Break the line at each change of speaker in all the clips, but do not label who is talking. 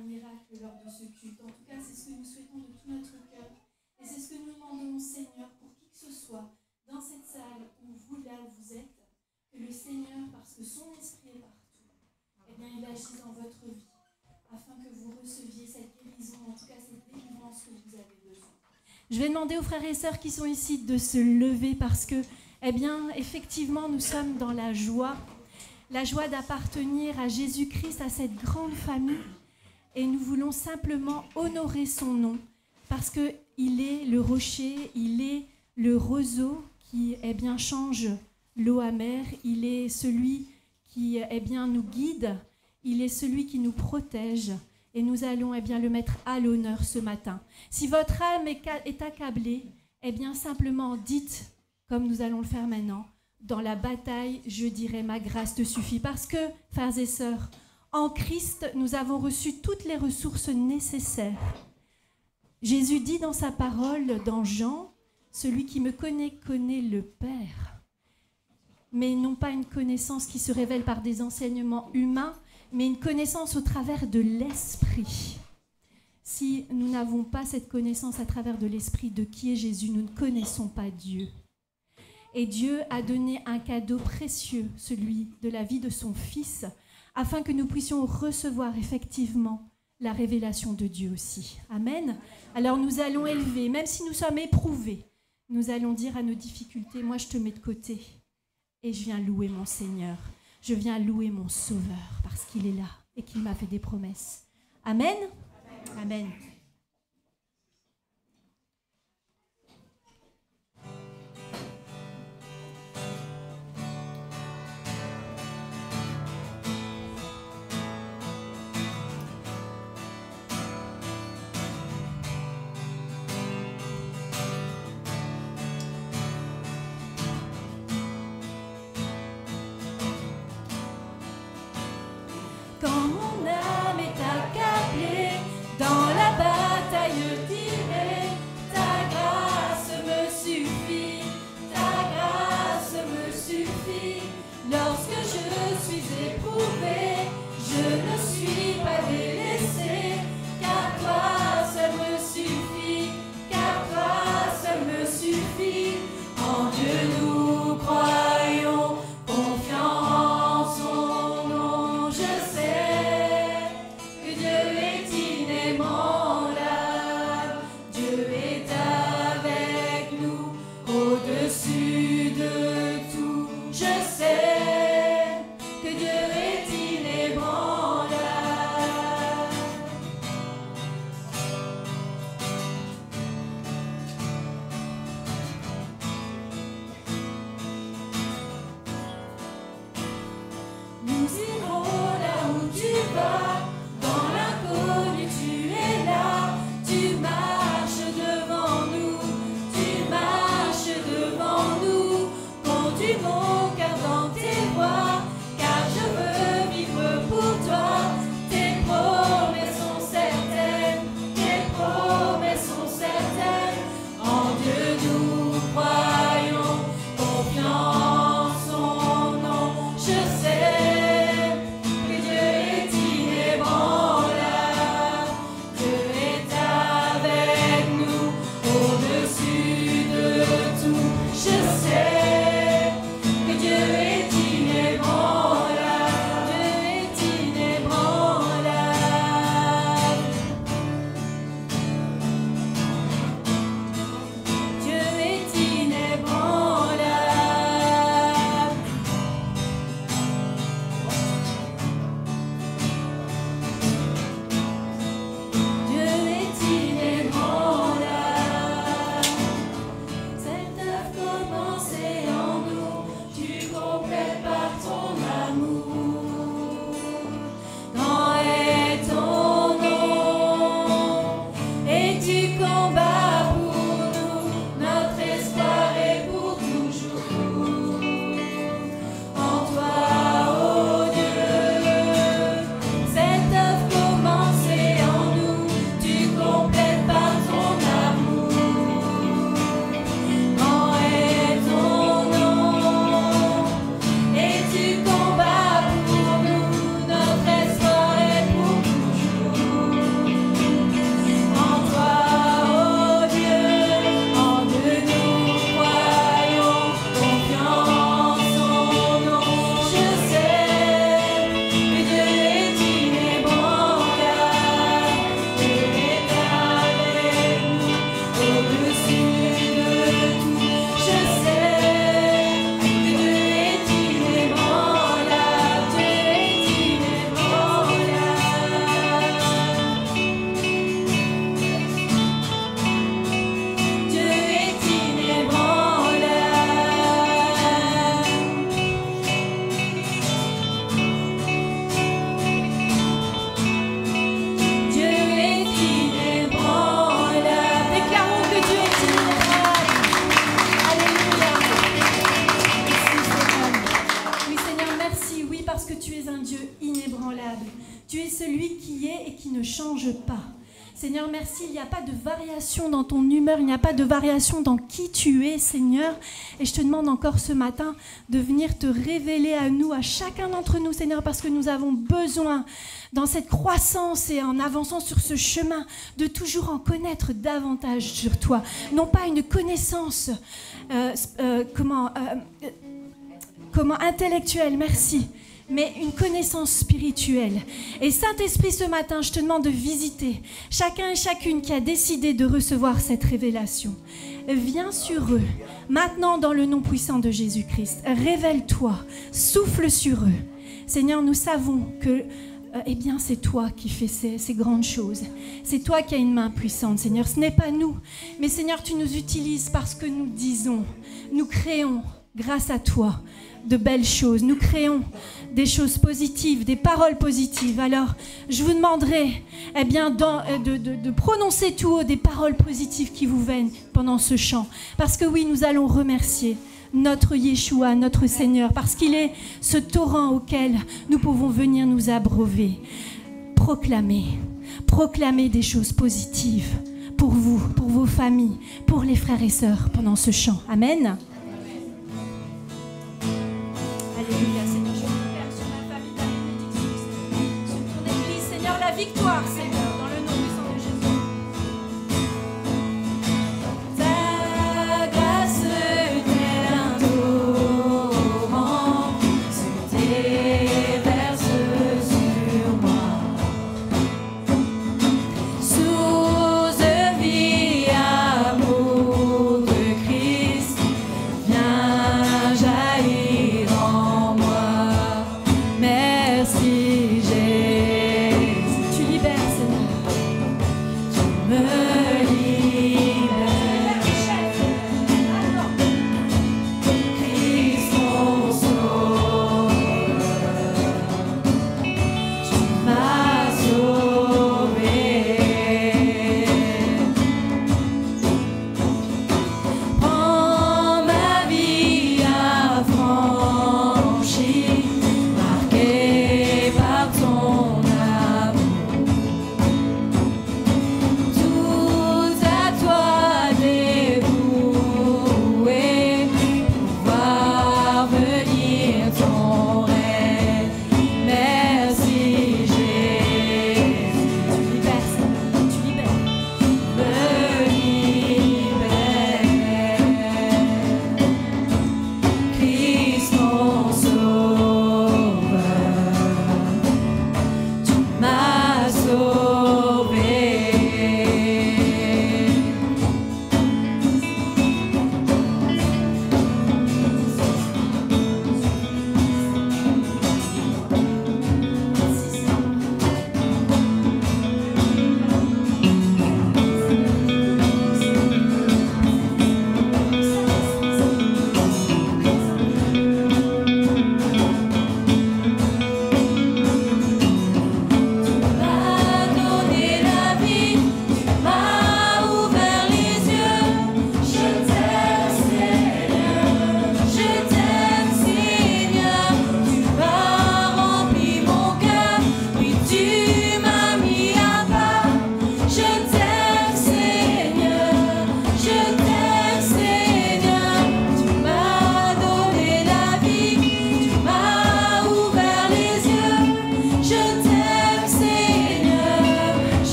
un miracle lors de ce culte. En tout cas, c'est ce que nous souhaitons de tout notre cœur. Et c'est ce que nous demandons au Seigneur pour qui que ce soit, dans cette salle ou vous là où vous êtes, que le Seigneur, parce que son esprit est partout, eh bien, il agit dans votre vie, afin que vous receviez cette guérison, en tout cas cette délivrance que vous avez besoin. Je vais demander aux frères et sœurs qui sont ici de se lever parce que, eh bien, effectivement, nous sommes dans la joie d'appartenir à Jésus-Christ, à cette grande famille. Et nous voulons simplement honorer son nom parce qu'il est le rocher, il est le roseau qui, eh bien, change l'eau amère. Il est celui qui, eh bien, nous guide. Il est celui qui nous protège. Et nous allons, eh bien, le mettre à l'honneur ce matin. Si votre âme est accablée, eh bien, simplement dites, comme nous allons le faire maintenant, dans la bataille, je dirai, ma grâce te suffit. Parce que, frères et sœurs, en Christ, nous avons reçu toutes les ressources nécessaires. Jésus dit dans sa parole, dans Jean, « Celui qui me connaît, connaît le Père. » Mais non pas une connaissance qui se révèle par des enseignements humains, mais une connaissance au travers de l'Esprit. Si nous n'avons pas cette connaissance à travers de l'Esprit de qui est Jésus, nous ne connaissons pas Dieu. Et Dieu a donné un cadeau précieux, celui de la vie de son Fils, afin que nous puissions recevoir effectivement la révélation de Dieu aussi. Amen. Alors nous allons élever, même si nous sommes éprouvés, nous allons dire à nos difficultés, moi je te mets de côté et je viens louer mon Seigneur. Je viens louer mon Sauveur parce qu'il est là et qu'il m'a fait des promesses. Amen. Amen. Quand mon âme est accablée dans la es un Dieu inébranlable. Tu es celui qui est et qui ne change pas. Seigneur, merci, il n'y a pas de variation dans ton humeur, il n'y a pas de variation dans qui tu es, Seigneur. Et je te demande encore ce matin de venir te révéler à nous, à chacun d'entre nous, Seigneur, parce que nous avons besoin, dans cette croissance et en avançant sur ce chemin, de toujours en connaître davantage sur toi. Non pas une connaissance intellectuelle, merci, mais une connaissance spirituelle. Et Saint-Esprit, ce matin, je te demande de visiter chacun et chacune qui a décidé de recevoir cette révélation. Viens sur eux, maintenant dans le nom puissant de Jésus-Christ. Révèle-toi, souffle sur eux. Seigneur, nous savons que c'est toi qui fais ces grandes choses. C'est toi qui as une main puissante, Seigneur. Ce n'est pas nous, mais Seigneur, tu nous utilises parce que nous disons, nous créons, grâce à toi, de belles choses. Nous créons des choses positives, des paroles positives. Alors, je vous demanderai de prononcer tout haut des paroles positives qui vous viennent pendant ce chant. Parce que oui, nous allons remercier notre Yeshua, notre Seigneur, parce qu'il est ce torrent auquel nous pouvons venir nous abreuver. Proclamer des choses positives pour vous, pour vos familles, pour les frères et sœurs pendant ce chant. Amen. Alléluia, Seigneur, je prie sur ma famille ta bénédiction, Seigneur, sur ton Église, Seigneur, la victoire, Seigneur, dans le nom puissant de Jésus. Ta grâce tel un torrent se déverse sur moi. Source de vie, amour de Christ, viens jaillir en moi. Merci Jésus. Tu libères, Seigneur. Tu me libères. Christ mon sauveur, tu m'as sauvé. Prends ma vie affranchie, marquée par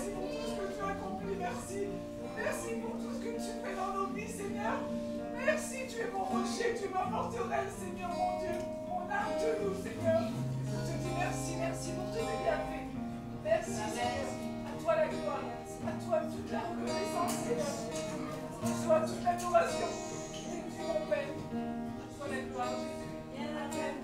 merci pour tout ce que tu as accompli, merci. Merci pour tout ce que tu fais dans nos vies, Seigneur. Merci, tu es mon rocher, tu es ma forteresse, Seigneur, mon Dieu. Mon âme te loue, Seigneur. Je te dis merci, merci pour tous tes bienfaits. Merci, Seigneur. À toi la gloire, à toi toute la reconnaissance, Seigneur. Reçois toute l'adoration. Et tu mon Père. À toi la gloire, Jésus. Amen.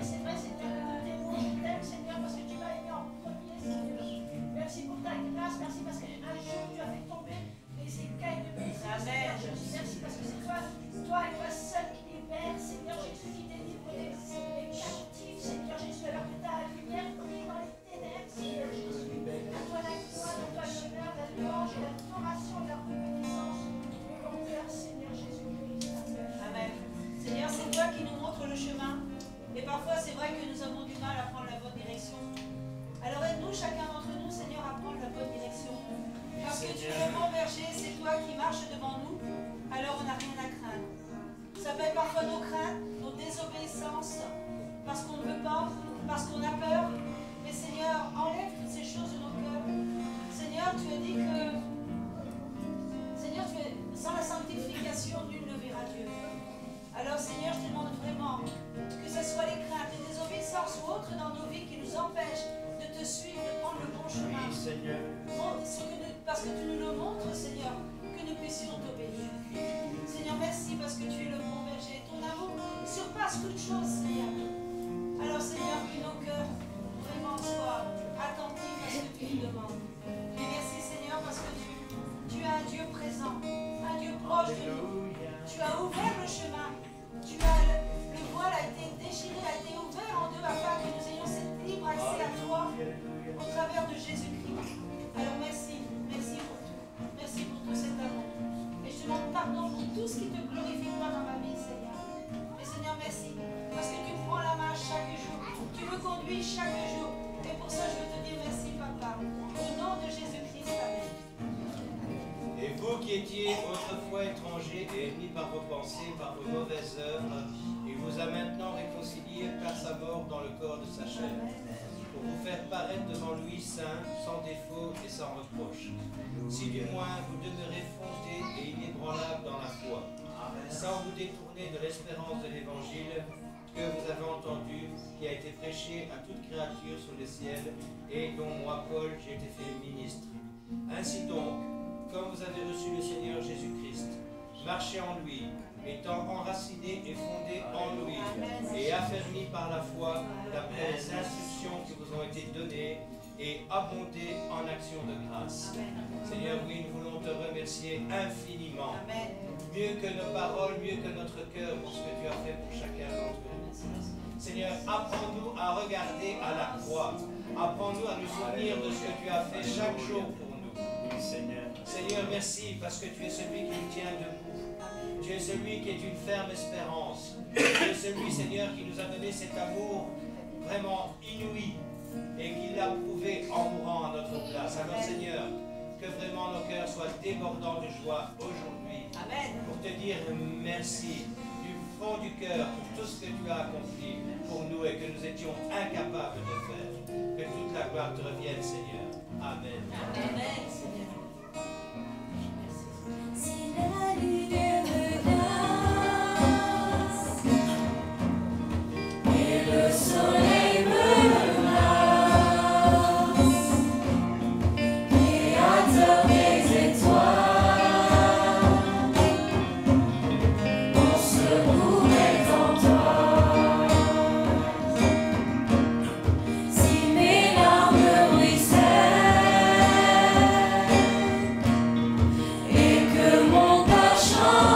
C'est vrai, Seigneur, je t'aime, Seigneur, parce que tu m'as aimé en premier, Seigneur. Merci pour ta grâce, merci parce qu'un jour tu as fait tomber les écailles de mes yeux, Seigneur. Je dis merci parce que c'est toi et toi seul qui libère, Seigneur Jésus, qui délivre les captifs, Seigneur Jésus, alors que ta lumière brille dans les ténèbres, Seigneur Jésus. À toi la gloire, à toi l'honneur, la louange, l'adoration, la reconnaissance de mon cœur, Seigneur Jésus-Christ.
Amen. Seigneur, c'est toi qui nous montres le chemin. Et parfois, c'est vrai que nous avons du mal à prendre la bonne direction. Alors aide-nous, chacun d'entre nous, Seigneur, à prendre la bonne direction. Parce que tu es le bon berger, c'est toi qui marches devant nous. Alors on n'a rien à craindre. Ça peut être parfois nos craintes, nos désobéissances, parce qu'on ne veut pas, parce qu'on a peur. Mais Seigneur, enlève toutes ces choses de nos cœurs. Seigneur, tu as dit que... Seigneur, sans la sanctification, nul ne verra Dieu. Alors Seigneur, je te demande vraiment que ce soit les craintes, les désobéissances ou autres dans nos vies qui nous empêchent de te suivre, de prendre le bon chemin.
Oui, Seigneur.
Parce que tu nous le montres, Seigneur, que nous puissions t'obéir. Seigneur, merci parce que tu es le bon berger. Ton amour surpasse toute chose, Seigneur. Alors Seigneur, que nos cœurs vraiment soient attentifs à ce que tu nous demandes. Et merci Seigneur parce que tu es un Dieu présent, un Dieu proche de nous. Tu as ouvert le chemin. Le voile a été déchiré, a été ouvert en deux afin que nous ayons cet libre accès à toi au travers de Jésus-Christ. Alors merci, merci pour tout. Merci pour tout cet amour. Et je te demande pardon pour tout ce qui te glorifie pas dans ma vie, Seigneur. Mais Seigneur, merci. Parce que tu prends la main chaque jour. Tu me conduis chaque jour. Et pour ça, je veux te dire merci, Papa. Au nom de Jésus-Christ, Amen.
Et vous qui étiez autrefois étrangers et ennemis par vos pensées, par vos mauvaises œuvres, il vous a maintenant réconciliés par sa mort dans le corps de sa chair, pour vous faire paraître devant lui saint, sans défaut et sans reproche. Si du moins vous demeurez fondés et inébranlables dans la foi, sans vous détourner de l'espérance de l'évangile que vous avez entendu, qui a été prêché à toute créature sous les ciels, et dont moi, Paul, j'ai été fait ministre. Ainsi donc, comme vous avez reçu le Seigneur Jésus-Christ, marchez en lui, étant enracinés et fondés en lui, et affermis par la foi, d'après les instructions qui vous ont été données, et abondez en actions de grâce. Seigneur, oui, nous voulons te remercier infiniment, mieux que nos paroles, mieux que notre cœur, pour ce que tu as fait pour chacun d'entre nous. Seigneur, apprends-nous à regarder à la croix, apprends-nous à nous souvenir de ce que tu as fait chaque jour pour nous. Seigneur, merci parce que tu es celui qui nous tient debout. Tu es celui qui est une ferme espérance. Tu es celui, Seigneur, qui nous a donné cet amour vraiment inouï et qui l'a prouvé en mourant à notre place. Alors, Seigneur, que vraiment nos cœurs soient débordants de joie aujourd'hui pour te dire merci du fond du cœur pour tout ce que tu as accompli pour nous et que nous étions incapables de faire. Que toute la gloire te revienne, Seigneur. Amen.
Amen, Seigneur.
Si la lumière me glace et le soleil me menace, créateur des étoiles, mon secours est en toi. Si mes larmes ruissellent et que mon cœur chante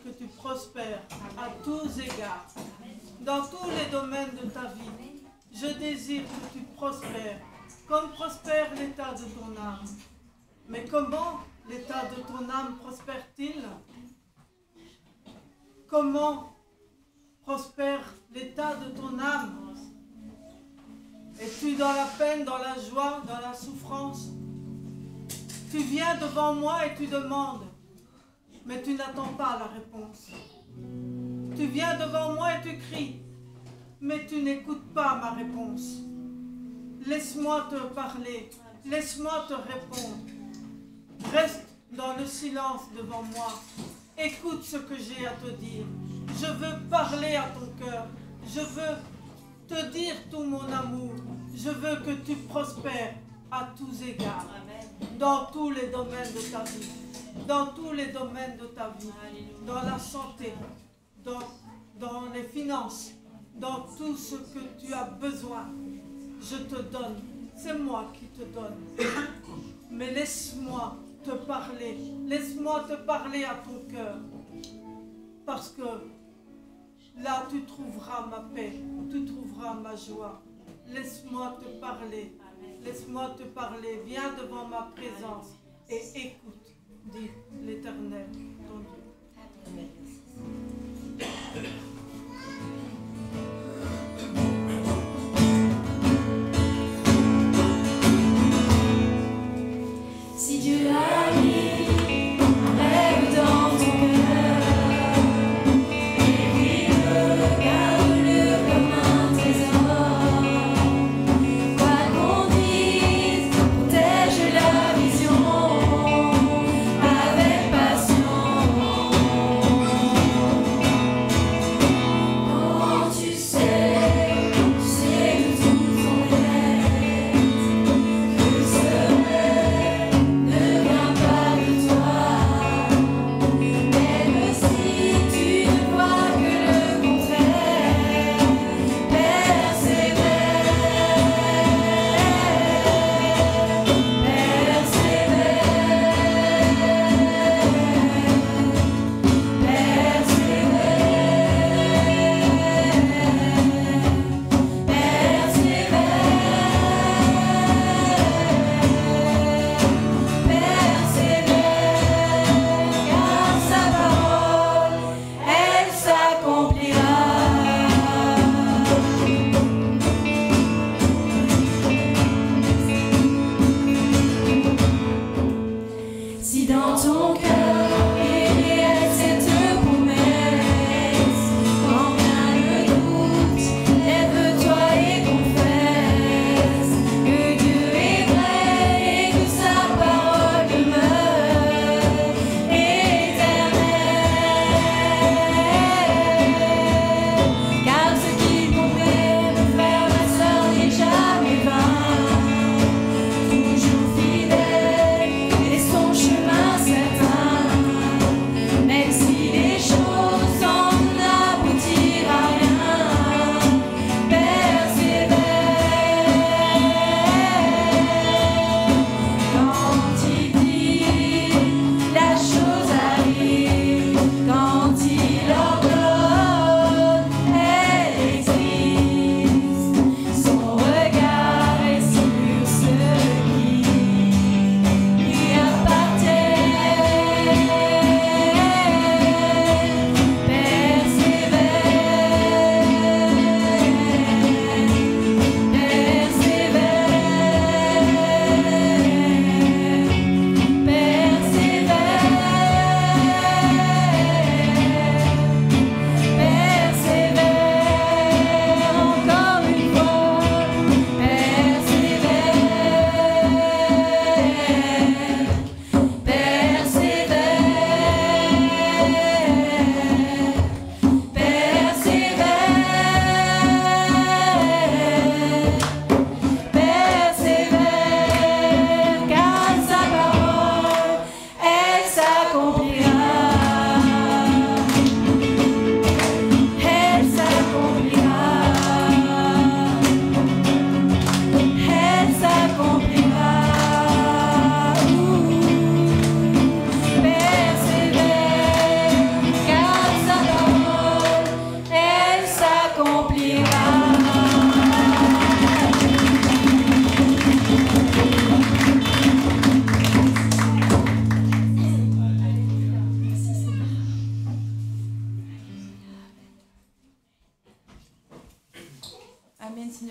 que tu prospères à tous égards, dans tous les domaines de ta vie. Je désire que tu prospères, comme prospère l'état de ton âme. Mais comment l'état de ton âme prospère-t-il? Comment prospère l'état de ton âme? Es-tu dans la peine, dans la joie, dans la souffrance? Tu viens devant moi et tu demandes, mais tu n'attends pas la réponse. Tu viens devant moi et tu cries, mais tu n'écoutes pas ma réponse. Laisse-moi te parler, laisse-moi te répondre. Reste dans le silence devant moi. Écoute ce que j'ai à te dire. Je veux parler à ton cœur. Je veux te dire tout mon amour. Je veux que tu prospères à tous égards. Dans tous les domaines de ta vie. Dans tous les domaines de ta vie. Dans la santé. Dans les finances. Dans tout ce que tu as besoin. Je te donne. C'est moi qui te donne. Mais laisse-moi te parler. Laisse-moi te parler à ton cœur. Parce que là, tu trouveras ma paix. Tu trouveras ma joie. Laisse-moi te parler. Laisse-moi te parler. Viens devant ma présence et écoute, dit l'Éternel, ton Dieu.
Si Dieu a mis un rêve dans ton cœur, et regarde-le comme un trésor. Quoi qu'on dise, protège la vision avec passion. Quand tu sais que tout ton être, que ce rêve ne vient pas de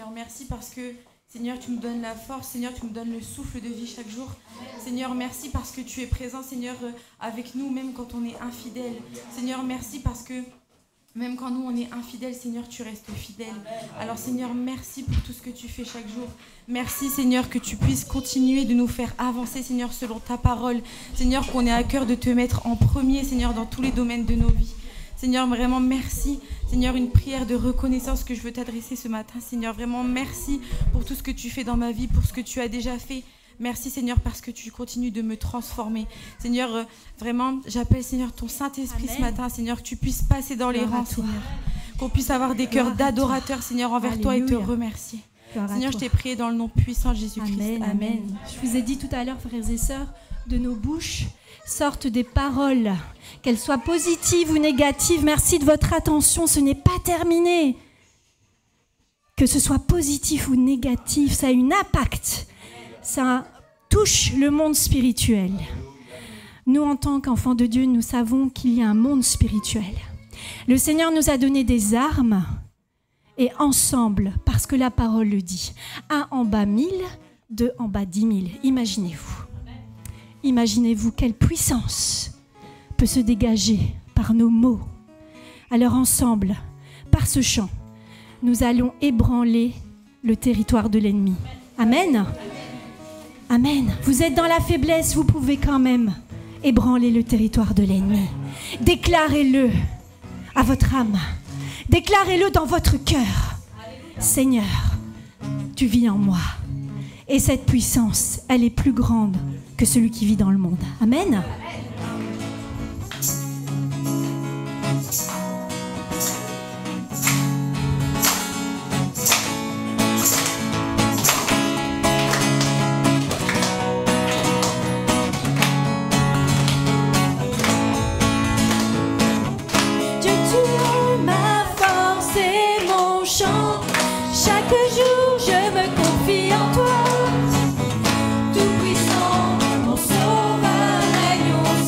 Seigneur. Merci parce que, Seigneur, tu nous donnes la force. Seigneur, tu nous donnes le souffle de vie chaque jour. Seigneur, merci parce que tu es présent, Seigneur, avec nous, même quand on est infidèle. Seigneur, merci parce que même quand nous, on est infidèles, Seigneur, tu restes fidèle. Alors, Seigneur, merci pour tout ce que tu fais chaque jour. Merci, Seigneur, que tu puisses continuer de nous faire avancer, Seigneur, selon ta parole. Seigneur, qu'on ait à cœur de te mettre en premier, Seigneur, dans tous les domaines de nos vies. Seigneur, vraiment, merci. Seigneur, une prière de reconnaissance que je veux t'adresser ce matin. Seigneur, vraiment, merci pour tout ce que tu fais dans ma vie, pour ce que tu as déjà fait. Merci Seigneur parce que tu continues de me transformer. Seigneur, vraiment, j'appelle Seigneur ton Saint-Esprit ce matin. Seigneur, que tu puisses passer dans les rangs, Seigneur. Qu'on puisse avoir des cœurs d'adorateurs, Seigneur, envers toi et te remercier. Seigneur, je t'ai prié dans le nom puissant de Jésus-Christ.
Amen, amen. Je vous ai dit tout à l'heure, frères et sœurs, de nos bouches sortent des paroles, qu'elles soient positives ou négatives. Merci de votre attention, ce n'est pas terminé. Que ce soit positif ou négatif, ça a un impact. Ça touche le monde spirituel. Nous, en tant qu'enfants de Dieu, nous savons qu'il y a un monde spirituel. Le Seigneur nous a donné des armes et ensemble, parce que la parole le dit, 1 en bas 1000, 2 en bas 10 000. Imaginez-vous. Imaginez-vous quelle puissance peut se dégager par nos mots. Alors ensemble, par ce chant, nous allons ébranler le territoire de l'ennemi. Amen. Amen. Vous êtes dans la faiblesse, vous pouvez quand même ébranler le territoire de l'ennemi. Déclarez-le à votre âme. Déclarez-le dans votre cœur. Seigneur, tu vis en moi. Et cette puissance, elle est plus grande que celui qui vit dans le monde. Amen.
Tout puissant, mon sauveur règne au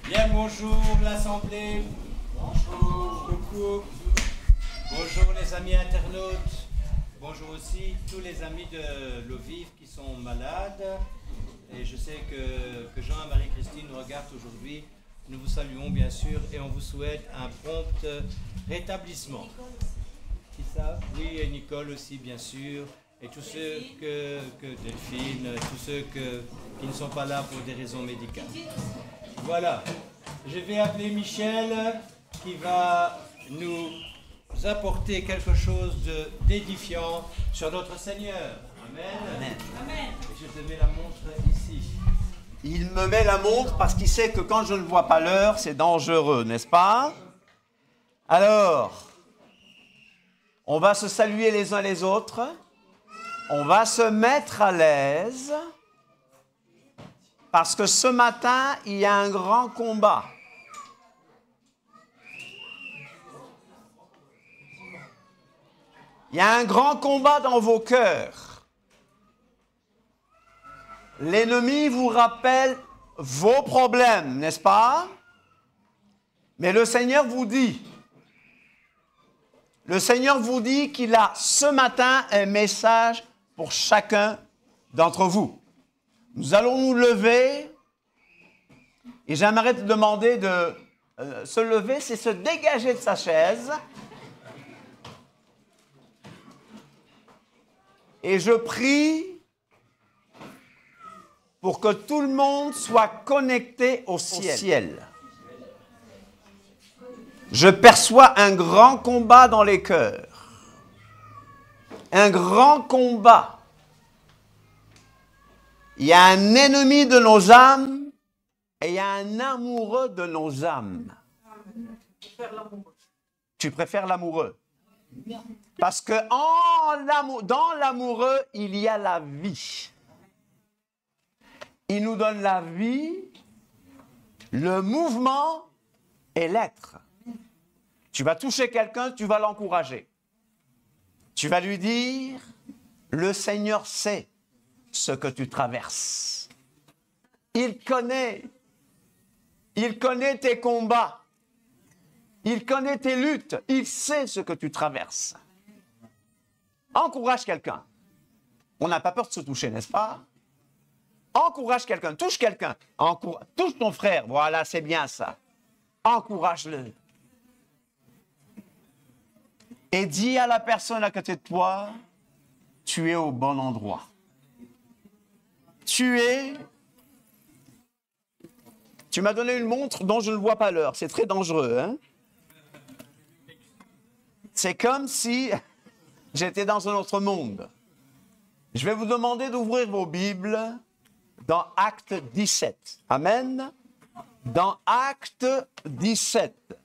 Bien, bonjour l'Assemblée. Bonjour. Coucou. Bonjour les amis internautes. Bonjour aussi tous les amis de l'eau vive qui sont malades. Et je sais que Jean et Marie-Christine nous regardent aujourd'hui. Nous vous saluons bien sûr et on vous souhaite un prompt rétablissement. Qui ça? Oui, et Nicole aussi bien sûr. Et tous ceux que Delphine, tous ceux qui ne sont pas là pour des raisons médicales. Voilà. Je vais appeler Michel qui va nous apporter quelque chose d'édifiant sur notre Seigneur. Amen.
Amen.
Amen. Et je te mets la montre ici.
Il me met la montre parce qu'il sait que quand je ne vois pas l'heure, c'est dangereux, n'est-ce pas? Alors, on va se saluer les uns les autres. On va se mettre à l'aise parce que ce matin, il y a un grand combat. Il y a un grand combat dans vos cœurs. L'ennemi vous rappelle vos problèmes, n'est-ce pas? Mais le Seigneur vous dit qu'il a ce matin un message pour chacun d'entre vous. Nous allons nous lever et j'aimerais te demander de se lever, c'est se dégager de sa chaise. Et je prie pour que tout le monde soit connecté au ciel. Je perçois un grand combat dans les cœurs. Un grand combat. Il y a un ennemi de nos âmes et il y a un amoureux de nos âmes. Tu préfères l'amoureux? Parce que dans l'amoureux, il y a la vie. Il nous donne la vie, le mouvement et l'être. Tu vas toucher quelqu'un, tu vas l'encourager. Tu vas lui dire, le Seigneur sait ce que tu traverses. Il connaît tes combats. Il connaît tes luttes. Il sait ce que tu traverses. Encourage quelqu'un. On n'a pas peur de se toucher, n'est-ce pas? Encourage quelqu'un. Touche quelqu'un. Touche ton frère. Voilà, c'est bien ça. Encourage-le. Et dis à la personne à côté de toi, tu es au bon endroit. Tu m'as donné une montre dont je ne vois pas l'heure. C'est très dangereux, hein? C'est comme si j'étais dans un autre monde. Je vais vous demander d'ouvrir vos Bibles dans Acte 17. Amen. Dans Acte 17.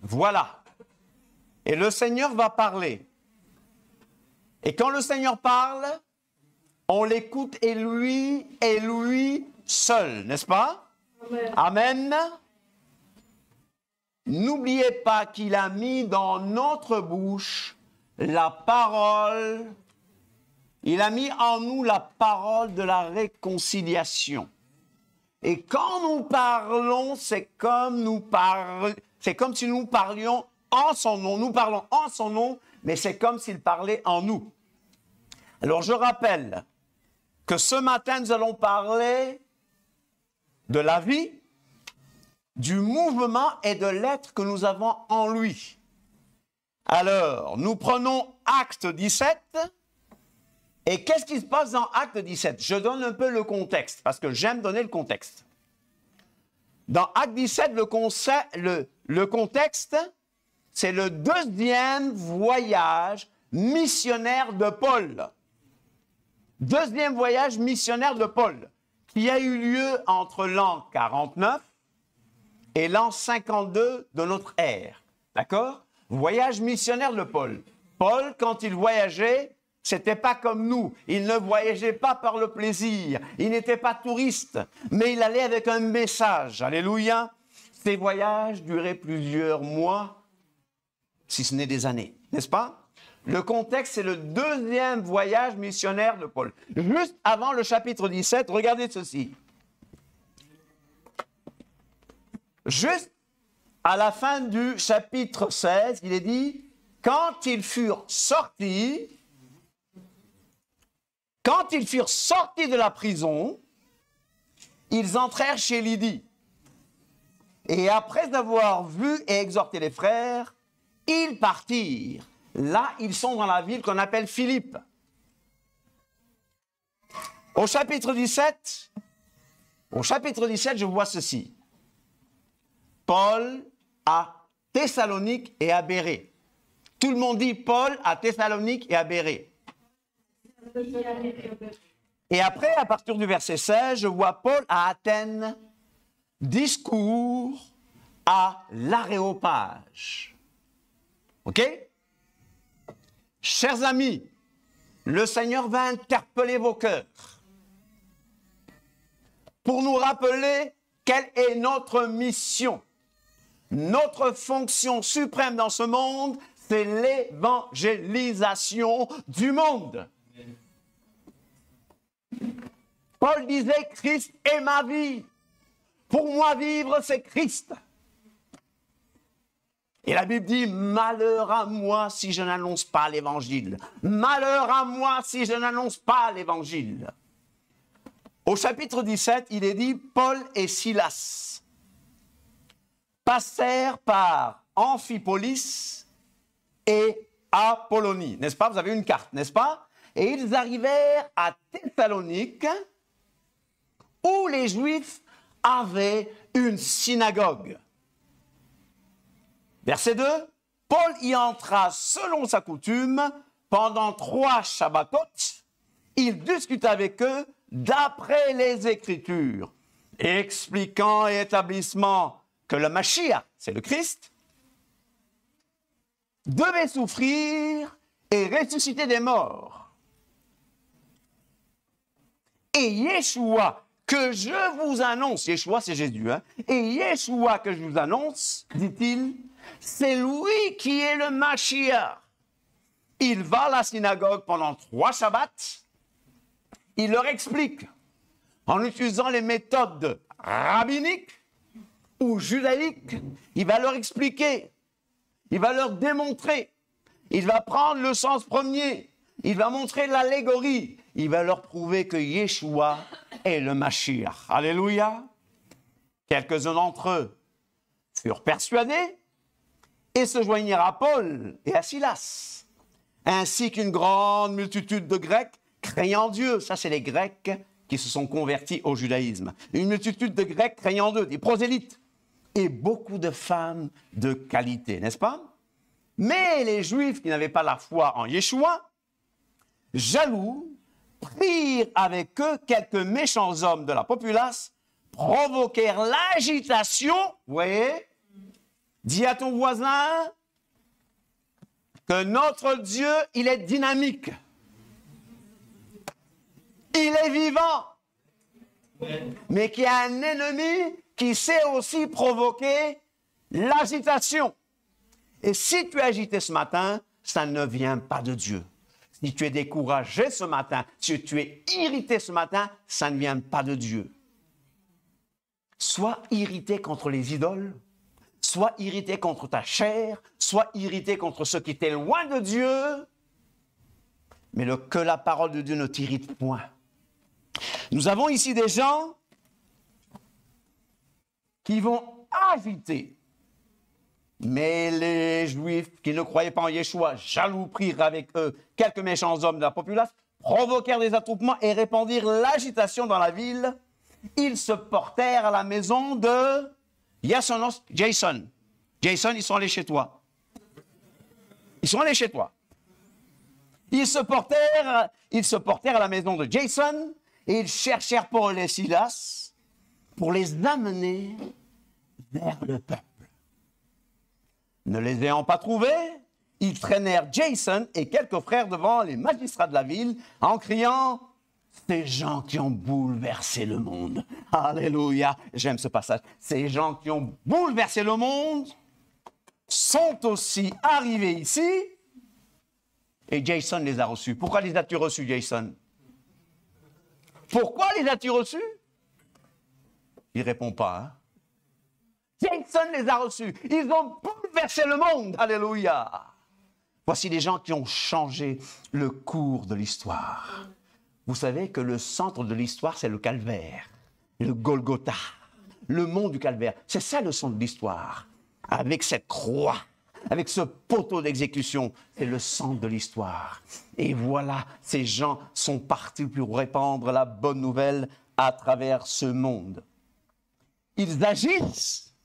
Voilà. Et le Seigneur va parler. Et quand le Seigneur parle, on l'écoute et lui seul, n'est-ce pas? Amen. Amen. N'oubliez pas qu'il a mis dans notre bouche la parole. Il a mis en nous la parole de la réconciliation. Et quand nous parlons, c'est comme si nous parlions en son nom. Nous parlons en son nom, mais c'est comme s'il parlait en nous. Alors je rappelle que ce matin, nous allons parler de la vie, du mouvement et de l'être que nous avons en lui. Alors, nous prenons Acte 17. Et qu'est-ce qui se passe dans Acte 17? Je donne un peu le contexte, parce que j'aime donner le contexte. Dans Acte 17, le contexte, c'est le deuxième voyage missionnaire de Paul. Deuxième voyage missionnaire de Paul, qui a eu lieu entre l'an 49 et l'an 52 de notre ère. D'accord? Voyage missionnaire de Paul. Paul, quand il voyageait, c'était pas comme nous. Il ne voyageait pas par le plaisir. Il n'était pas touriste, mais il allait avec un message. Alléluia. Ces voyages duraient plusieurs mois, si ce n'est des années. N'est-ce pas? Le contexte, c'est le deuxième voyage missionnaire de Paul. Juste avant le chapitre 17, regardez ceci. juste à la fin du chapitre 16, il est dit, quand ils furent sortis de la prison, ils entrèrent chez Lydie. Et après avoir vu et exhorté les frères, ils partirent. Là, ils sont dans la ville qu'on appelle Philippe. Au chapitre 17, je vois ceci. Paul à Thessalonique et à Bérée. Tout le monde dit Paul à Thessalonique et à Bérée. Et après, à partir du verset 16, je vois Paul à Athènes, discours à l'Aréopage. OK? Chers amis, le Seigneur va interpeller vos cœurs pour nous rappeler quelle est notre mission. Notre fonction suprême dans ce monde, c'est l'évangélisation du monde. Paul disait, Christ est ma vie. Pour moi, vivre, c'est Christ. Et la Bible dit, malheur à moi si je n'annonce pas l'évangile. Malheur à moi si je n'annonce pas l'évangile. Au chapitre 17, il est dit, Paul et Silas passèrent par Amphipolis et Apollonie. N'est-ce pas? Vous avez une carte, n'est-ce pas? Et ils arrivèrent à Thessalonique, où les Juifs avaient une synagogue. Verset 2, Paul y entra selon sa coutume pendant 3 Shabbatot. Il discuta avec eux d'après les Écritures, expliquant et établissant que le Mashiach, c'est le Christ, devait souffrir et ressusciter des morts. Et Yeshua, que je vous annonce, Yeshua c'est Jésus, hein, et Yeshua que je vous annonce, dit-il, c'est lui qui est le Mashiach. Il va à la synagogue pendant 3 Shabbats, il leur explique, en utilisant les méthodes rabbiniques ou judaïques, il va leur expliquer, il va leur démontrer, il va prendre le sens premier, il va montrer l'allégorie, il va leur prouver que Yeshua est le Mashiach. Alléluia. Quelques-uns d'entre eux furent persuadés et se joignirent à Paul et à Silas, ainsi qu'une grande multitude de Grecs craignant Dieu. Ça, c'est les Grecs qui se sont convertis au judaïsme. Une multitude de Grecs craignant Dieu, des prosélytes, et beaucoup de femmes de qualité, n'est-ce pas? Mais les Juifs qui n'avaient pas la foi en Yeshua, jaloux, prirent avec eux quelques méchants hommes de la populace, provoquèrent l'agitation, vous voyez? Dis à ton voisin que notre Dieu, il est dynamique. Il est vivant. Mais qu'il y a un ennemi qui sait aussi provoquer l'agitation. Et si tu es agité ce matin, ça ne vient pas de Dieu. Si tu es découragé ce matin, si tu es irrité ce matin, ça ne vient pas de Dieu. Sois irrité contre les idoles, sois irrité contre ta chair, sois irrité contre ceux qui t'éloignent de Dieu, mais que la parole de Dieu ne t'irrite point. Nous avons ici des gens qui vont agiter. Mais les Juifs qui ne croyaient pas en Yeshua, jaloux, prirent avec eux quelques méchants hommes de la populace, provoquèrent des attroupements et répandirent l'agitation dans la ville. Ils se portèrent à la maison de Jason. Jason, ils sont allés chez toi. Ils sont allés chez toi. Ils se portèrent à la maison de Jason et ils cherchèrent Paul et Silas pour les amener vers le peuple. Ne les ayant pas trouvés, ils traînèrent Jason et quelques frères devant les magistrats de la ville en criant « Ces gens qui ont bouleversé le monde. » Alléluia, j'aime ce passage. Ces gens qui ont bouleversé le monde sont aussi arrivés ici et Jason les a reçus. Pourquoi les as-tu reçus, Jason? Pourquoi les as-tu reçus? Il ne répond pas. Hein? Jason les a reçus. Ils ont bouleversé le monde. Alléluia. Voici des gens qui ont changé le cours de l'histoire. Vous savez que le centre de l'histoire, c'est le calvaire, le Golgotha, le mont du calvaire. C'est ça le centre de l'histoire. Avec cette croix, avec ce poteau d'exécution, c'est le centre de l'histoire. Et voilà, ces gens sont partis pour répandre la bonne nouvelle à travers ce monde. Ils agissent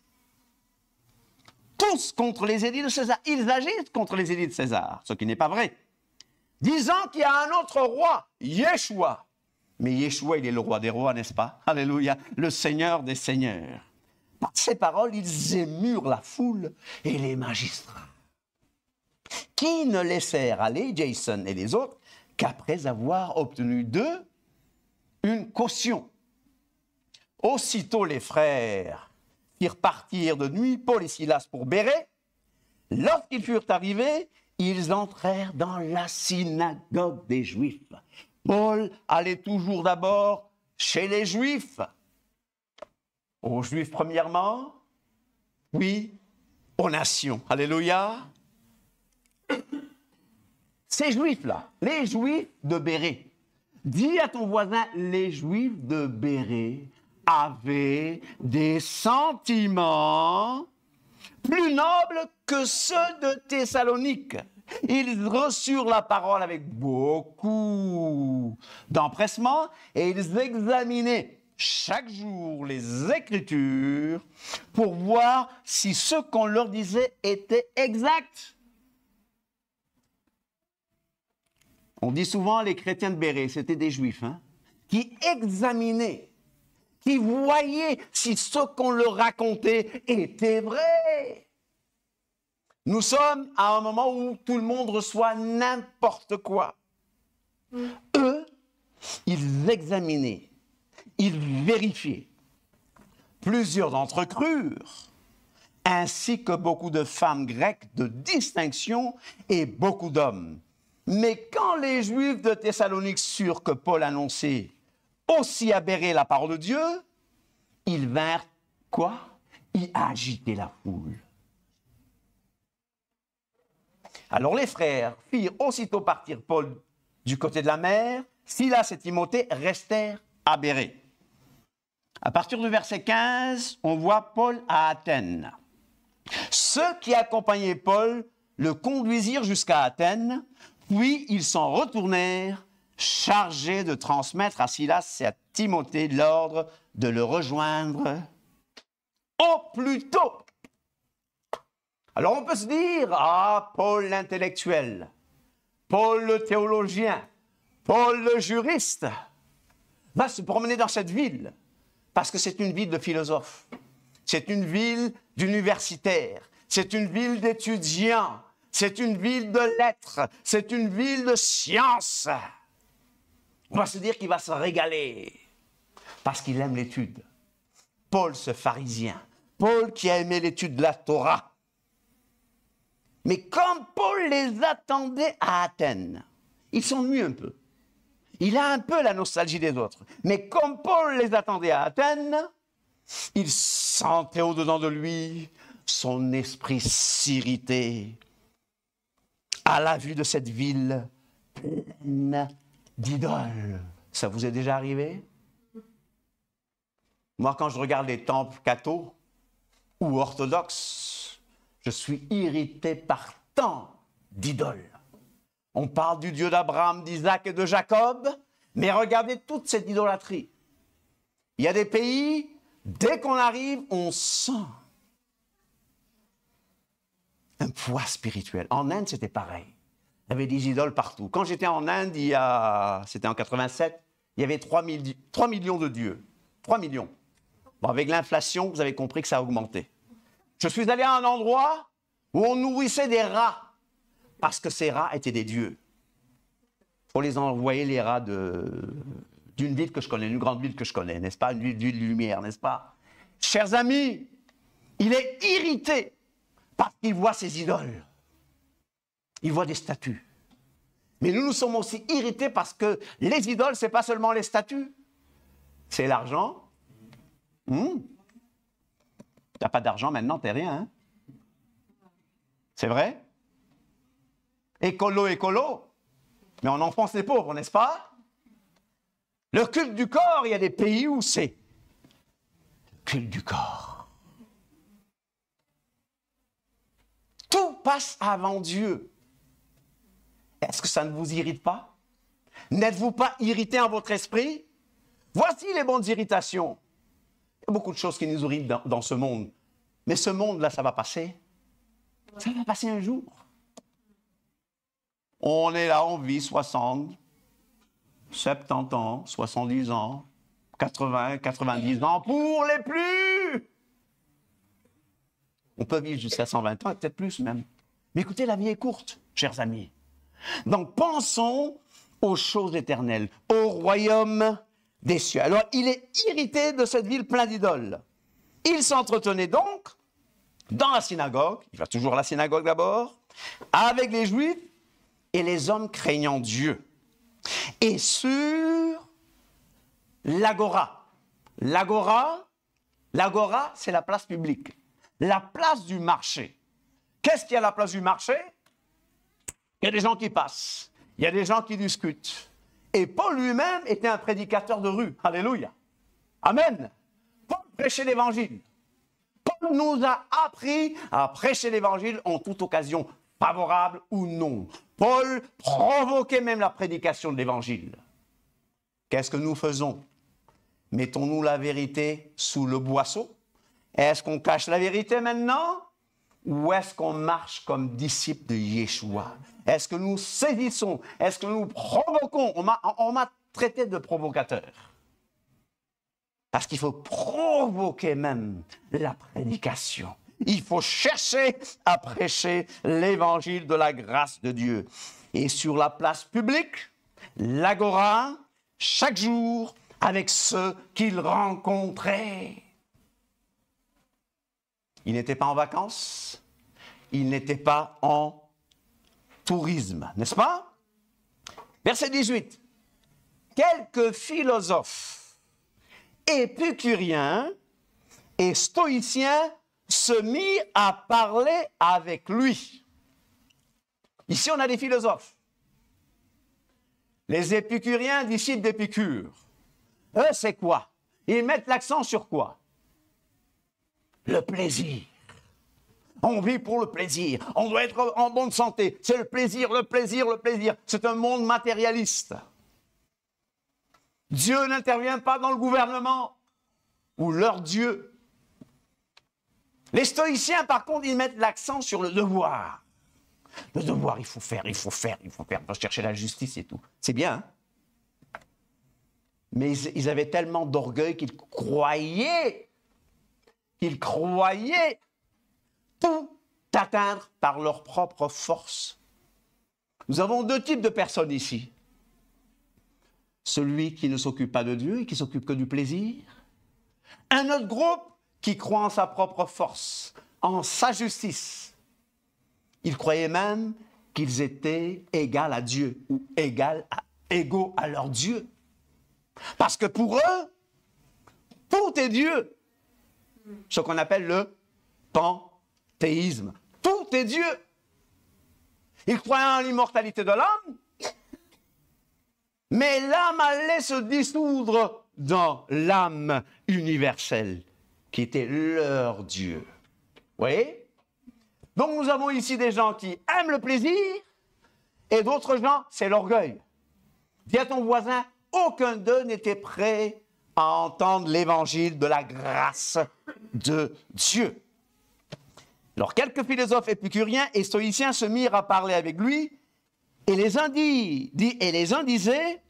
tous contre les édits de César. Ils agissent contre les édits de César, ce qui n'est pas vrai. Disant qu'il y a un autre roi, Yeshua. Mais Yeshua, il est le roi des rois, n'est-ce pas? Alléluia, le Seigneur des seigneurs. Par ces paroles, ils émurent la foule et les magistrats, qui ne laissèrent aller Jason et les autres qu'après avoir obtenu d'eux une caution. Aussitôt les frères firent partir de nuit Paul et Silas pour Bérée. Lorsqu'ils furent arrivés, ils entrèrent dans la synagogue des Juifs. Paul allait toujours d'abord chez les Juifs. Aux Juifs premièrement, oui, aux nations. Alléluia. Ces Juifs-là, les Juifs de Bérée, dis à ton voisin, les Juifs de Bérée avaient des sentiments plus nobles que ceux de Thessalonique. Ils reçurent la parole avec beaucoup d'empressement et ils examinaient chaque jour les Écritures pour voir si ce qu'on leur disait était exact. On dit souvent les chrétiens de Bérée, c'était des Juifs, qui examinaient, qui voyaient si ce qu'on leur racontait était vrai. Nous sommes à un moment où tout le monde reçoit n'importe quoi. Eux, ils examinaient, ils vérifiaient. Plusieurs d'entre eux crurent, ainsi que beaucoup de femmes grecques de distinction et beaucoup d'hommes. Mais quand les Juifs de Thessalonique surent que Paul annonçait aussi à Bérée la parole de Dieu, ils vinrent, quoi? Y agiter la foule. Alors les frères firent aussitôt partir Paul du côté de la mer. Silas et Timothée restèrent à Bérée. À partir du verset 15, on voit Paul à Athènes. Ceux qui accompagnaient Paul le conduisirent jusqu'à Athènes, puis ils s'en retournèrent, chargés de transmettre à Silas et à Timothée l'ordre de le rejoindre au plus tôt. Alors on peut se dire, ah, Paul l'intellectuel, Paul le théologien, Paul le juriste, va se promener dans cette ville, parce que c'est une ville de philosophes, c'est une ville d'universitaires, c'est une ville d'étudiants, c'est une ville de lettres, c'est une ville de sciences. On va se dire qu'il va se régaler, parce qu'il aime l'étude. Paul, ce pharisien, Paul qui a aimé l'étude de la Torah. Mais comme Paul les attendait à Athènes, il s'ennuie un peu. Il a un peu la nostalgie des autres. Mais comme Paul les attendait à Athènes, il sentait au-dedans de lui son esprit s'irriter à la vue de cette ville pleine d'idoles. Ça vous est déjà arrivé? Moi, quand je regarde les temples cathos ou orthodoxes, je suis irrité par tant d'idoles. On parle du Dieu d'Abraham, d'Isaac et de Jacob, mais regardez toute cette idolâtrie. Il y a des pays, dès qu'on arrive, on sent un poids spirituel. En Inde, c'était pareil. Il y avait des idoles partout. Quand j'étais en Inde, c'était en 87, il y avait 3 millions de dieux. 3 millions. Bon, avec l'inflation, vous avez compris que ça a augmenté. Je suis allé à un endroit où on nourrissait des rats, parce que ces rats étaient des dieux. Il faut les envoyer, les rats d'une ville que je connais, d'une grande ville que je connais, n'est-ce pas? Une ville de lumière, n'est-ce pas? Chers amis, il est irrité parce qu'il voit ces idoles. Il voit des statues. Mais nous sommes aussi irrités parce que les idoles, ce n'est pas seulement les statues, c'est l'argent. Tu n'as pas d'argent maintenant, tu n'es rien. Hein? C'est vrai? Écolo, écolo. Mais on enfonce les pauvres, n'est-ce pas? Le culte du corps, il y a des pays où c'est le culte du corps. Tout passe avant Dieu. Est-ce que ça ne vous irrite pas? N'êtes-vous pas irrité en votre esprit? Voici les bonnes irritations. Il y a beaucoup de choses qui nous irritent dans ce monde. Mais ce monde-là, ça va passer. Ça va passer un jour. On est là, on vit 60, 70 ans, 70 ans, 80, 90 ans pour les plus. On peut vivre jusqu'à 120 ans, peut-être plus même. Mais écoutez, la vie est courte, chers amis. Donc pensons aux choses éternelles, au royaume des cieux. Alors, il est irrité de cette ville pleine d'idoles. Il s'entretenait donc dans la synagogue, il va toujours à la synagogue d'abord, avec les Juifs et les hommes craignant Dieu. Et sur l'agora. L'agora, c'est la place publique. La place du marché. Qu'est-ce qu'il y a à la place du marché? Il y a des gens qui passent. Il y a des gens qui discutent. Et Paul lui-même était un prédicateur de rue. Alléluia. Amen. Paul prêchait l'évangile. Paul nous a appris à prêcher l'évangile en toute occasion, favorable ou non. Paul provoquait même la prédication de l'évangile. Qu'est-ce que nous faisons? Mettons-nous la vérité sous le boisseau? Est-ce qu'on cache la vérité maintenant? Ou est-ce qu'on marche comme disciples de Yeshua? Est-ce que nous saisissons? Est-ce que nous provoquons? On m'a traité de provocateur. Parce qu'il faut provoquer même la prédication. Il faut chercher à prêcher l'évangile de la grâce de Dieu. Et sur la place publique, l'agora, chaque jour, avec ceux qu'il rencontrait. Il n'était pas en vacances, il n'était pas en tourisme, n'est-ce pas? Verset 18. Quelques philosophes épicuriens et stoïciens se mirent à parler avec lui. Ici, on a des philosophes. Les épicuriens, disciples d'Épicure. Eux, c'est quoi? Ils mettent l'accent sur quoi? Le plaisir. On vit pour le plaisir. On doit être en bonne santé. C'est le plaisir, le plaisir, le plaisir. C'est un monde matérialiste. Dieu n'intervient pas dans le gouvernement ou leur Dieu. Les stoïciens, par contre, ils mettent l'accent sur le devoir. Le devoir, il faut faire, il faut faire, il faut faire. On va chercher la justice et tout. C'est bien, hein? Mais ils avaient tellement d'orgueil qu'ils croyaient tout atteindre par leur propre force. Nous avons deux types de personnes ici. Celui qui ne s'occupe pas de Dieu et qui s'occupe que du plaisir. Un autre groupe qui croit en sa propre force, en sa justice. Ils croyaient même qu'ils étaient égaux à Dieu ou égaux à leur Dieu. Parce que pour eux, tout est Dieu. Ce qu'on appelle le panthéisme. Tout est Dieu. Ils croyaient en l'immortalité de l'âme, mais l'âme allait se dissoudre dans l'âme universelle, qui était leur Dieu. Vous voyez? Donc nous avons ici des gens qui aiment le plaisir, et d'autres gens, c'est l'orgueil. Dis à ton voisin, aucun d'eux n'était prêt à entendre l'évangile de la grâce de Dieu. Alors, quelques philosophes épicuriens et stoïciens se mirent à parler avec lui, et les uns disaient,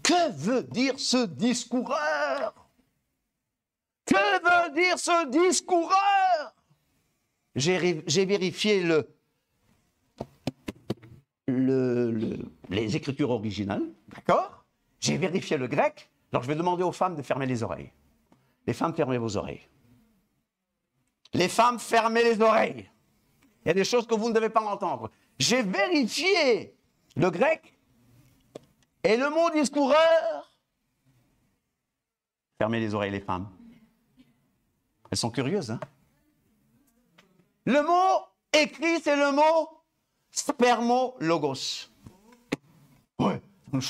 que veut dire ce discoureur? Que veut dire ce discoureur? J'ai vérifié les écritures originales, d'accord? J'ai vérifié le grec, alors je vais demander aux femmes de fermer les oreilles. Les femmes, fermez vos oreilles. Les femmes, fermez les oreilles. Il y a des choses que vous ne devez pas entendre. J'ai vérifié le grec et le mot discoureur. Fermez les oreilles, les femmes. Elles sont curieuses, hein? Le mot écrit, c'est le mot spermologos. Ouais.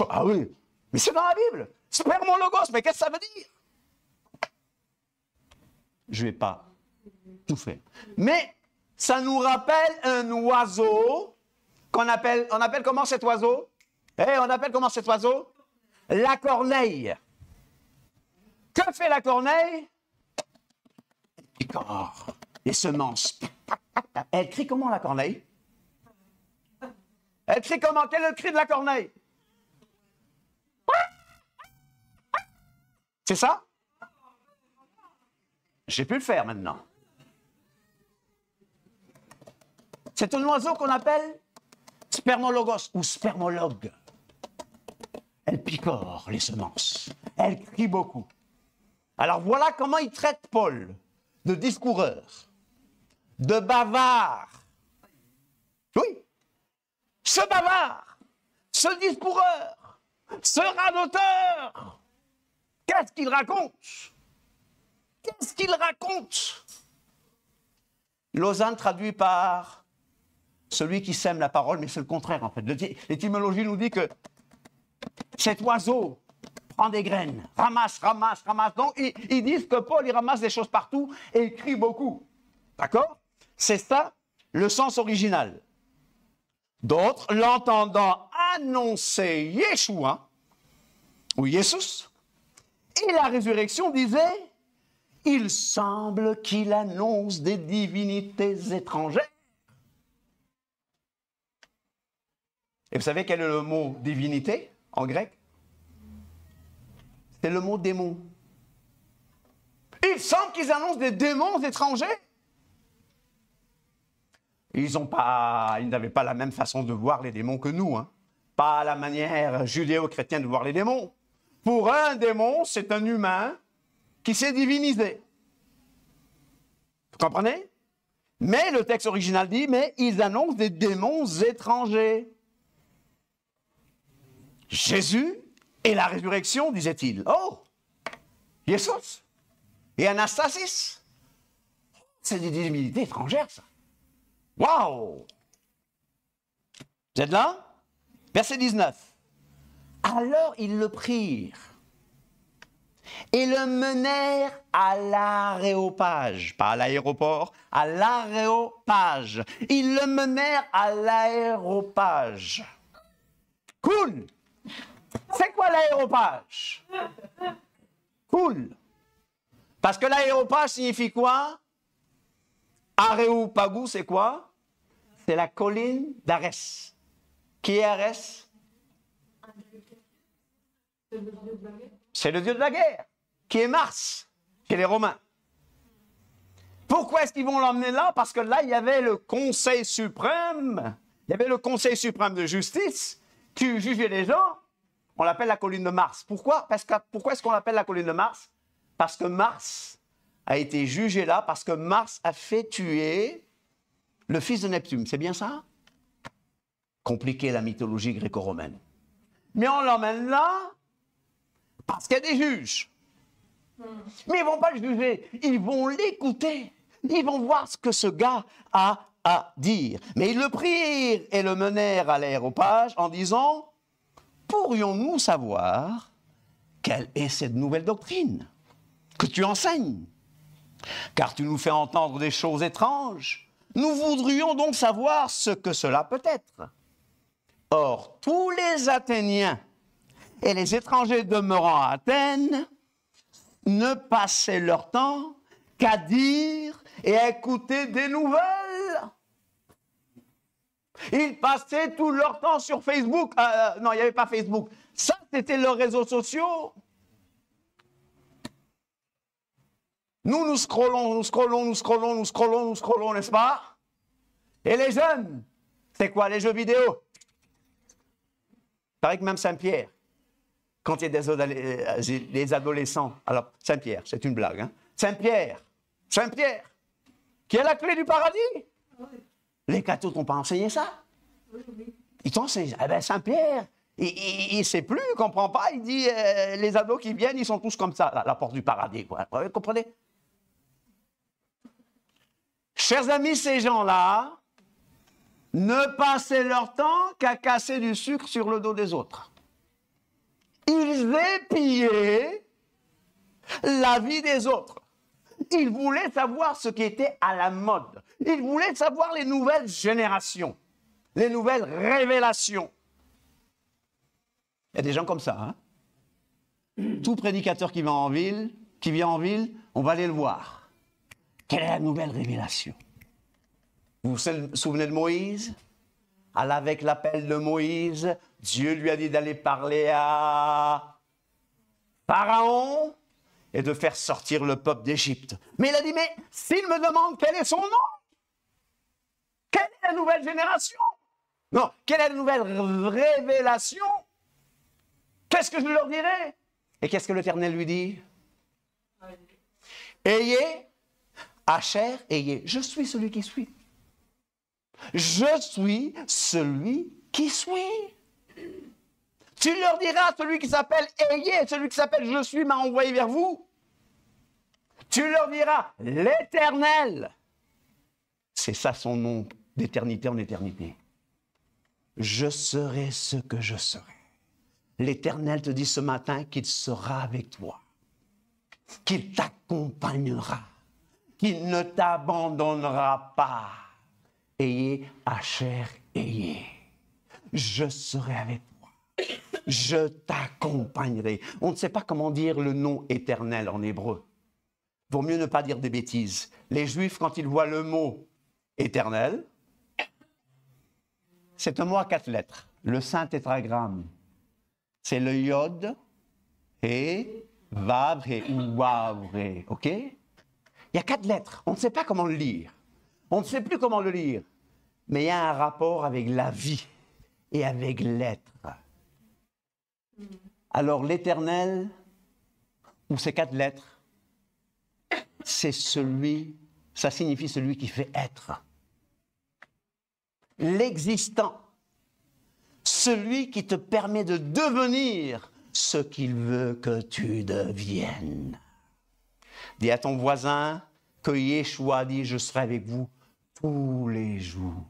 Ah oui, mais c'est dans la Bible. Spermologos, mais qu'est-ce que ça veut dire? Je ne vais pas tout faire. Mais ça nous rappelle un oiseau qu'on appelle, on appelle comment cet oiseau? On appelle comment cet oiseau? La corneille. Que fait la corneille? Elle picore les semences. Elle crie comment la corneille? Elle crie comment? Quel est le cri de la corneille? C'est ça? J'ai pu le faire maintenant. C'est un oiseau qu'on appelle spermologos ou spermologue. Elle picore les semences. Elle crie beaucoup. Alors voilà comment il traite Paul de discoureur, de bavard. Oui, ce bavard, ce discoureur, ce radoteur. Qu'est-ce qu'il raconte? Qu'est-ce qu'il raconte? Lausanne traduit par celui qui sème la parole, mais c'est le contraire en fait. L'étymologie nous dit que cet oiseau prend des graines, ramasse, ramasse, ramasse. Donc ils disent que Paul, il ramasse des choses partout et il crie beaucoup. D'accord? C'est ça le sens original. D'autres, l'entendant annoncer Yeshua, ou Jesus, et la résurrection disait, il semble qu'il annonce des divinités étrangères. Et vous savez quel est le mot divinité en grec? C'est le mot démon. Il semble qu'ils annoncent des démons étrangers. Ils n'avaient pas la même façon de voir les démons que nous, hein. Pas la manière judéo-chrétienne de voir les démons. Pour un démon, c'est un humain qui s'est divinisé. Vous comprenez? Mais le texte original dit, mais ils annoncent des démons étrangers. Jésus et la résurrection, disait-il. Oh, Jesus et Anastasis. C'est des divinités étrangères, ça. Waouh! Vous êtes là? Verset 19. Alors ils le prirent et le menèrent à l'aréopage, pas à l'aéroport, à l'aréopage. Ils le menèrent à l'aéropage. Cool! C'est quoi l'aéropage? Cool! Parce que l'aéropage signifie quoi? Aréopagou, c'est quoi? C'est la colline d'Arès. Qui est Arès? C'est le dieu de la guerre, qui est Mars, chez les Romains. Pourquoi est-ce qu'ils vont l'emmener là? Parce que là, il y avait le Conseil suprême, il y avait le Conseil suprême de justice qui jugeait les gens. On l'appelle la colline de Mars. Pourquoi? Pourquoi est-ce qu'on l'appelle la colline de Mars? Parce que Mars a été jugé là, parce que Mars a fait tuer le fils de Neptune. C'est bien ça? Compliqué la mythologie gréco-romaine. Mais on l'emmène là parce qu'il y a des juges. Mais ils ne vont pas le juger, ils vont l'écouter. Ils vont voir ce que ce gars a à dire. Mais ils le prirent et le menèrent à l'aéropage en disant, pourrions-nous savoir quelle est cette nouvelle doctrine que tu enseignes? Car tu nous fais entendre des choses étranges. Nous voudrions donc savoir ce que cela peut être. Or, tous les Athéniens et les étrangers demeurant à Athènes ne passaient leur temps qu'à dire et à écouter des nouvelles. Ils passaient tout leur temps sur Facebook. Non, il n'y avait pas Facebook. Ça, c'était leurs réseaux sociaux. Nous scrollons, n'est-ce pas? Et les jeunes, c'est quoi? Les jeux vidéo. Il paraît que même Saint-Pierre, quand il y a des adolescents, alors Saint-Pierre, c'est une blague, hein? Saint-Pierre, qui a la clé du paradis. Les cathos t'ont pas enseigné ça? Ils t'enseignent. Eh bien, Saint-Pierre, il ne sait plus, il ne comprend pas. Il dit, les ados qui viennent, ils sont tous comme ça, la porte du paradis, quoi. Vous comprenez? Chers amis, ces gens-là ne passaient leur temps qu'à casser du sucre sur le dos des autres. Ils épiaient la vie des autres. Ils voulaient savoir ce qui était à la mode. Ils voulaient savoir les nouvelles générations, les nouvelles révélations. Il y a des gens comme ça, hein? Tout prédicateur qui vient en ville, on va aller le voir. Quelle est la nouvelle révélation? Vous vous souvenez de Moïse? Avec l'appel de Moïse, Dieu lui a dit d'aller parler à Pharaon et de faire sortir le peuple d'Égypte. Mais il a dit, mais s'il me demande quel est son nom, quelle est la nouvelle génération? Non, quelle est la nouvelle révélation? Qu'est-ce que je leur dirai? Et qu'est-ce que l'Éternel lui dit? Ayez, Asher, ayez. Je suis celui qui suis. Je suis celui qui suis. Tu leur diras, celui qui s'appelle Ayez, celui qui s'appelle Je suis m'a envoyé vers vous. Tu leur diras, l'Éternel. C'est ça son nom, d'éternité en éternité. Je serai ce que je serai. L'Éternel te dit ce matin qu'il sera avec toi, qu'il t'accompagnera, qu'il ne t'abandonnera pas. Ayez, Asher, ayez. Je serai avec toi. Je t'accompagnerai. On ne sait pas comment dire le nom éternel en hébreu. Vaut mieux ne pas dire des bêtises. Les Juifs, quand ils voient le mot éternel, c'est un mot à 4 lettres. Le saint tétragramme. C'est le yod et vav et ouavre. OK? Il y a 4 lettres. On ne sait pas comment le lire. On ne sait plus comment le lire. Mais il y a un rapport avec la vie et avec l'être. Alors l'Éternel, ou ces 4 lettres, c'est celui, ça signifie celui qui fait être. L'existant. Celui qui te permet de devenir ce qu'il veut que tu deviennes. Dis à ton voisin que Yeshua dit « Je serai avec vous tous les jours ».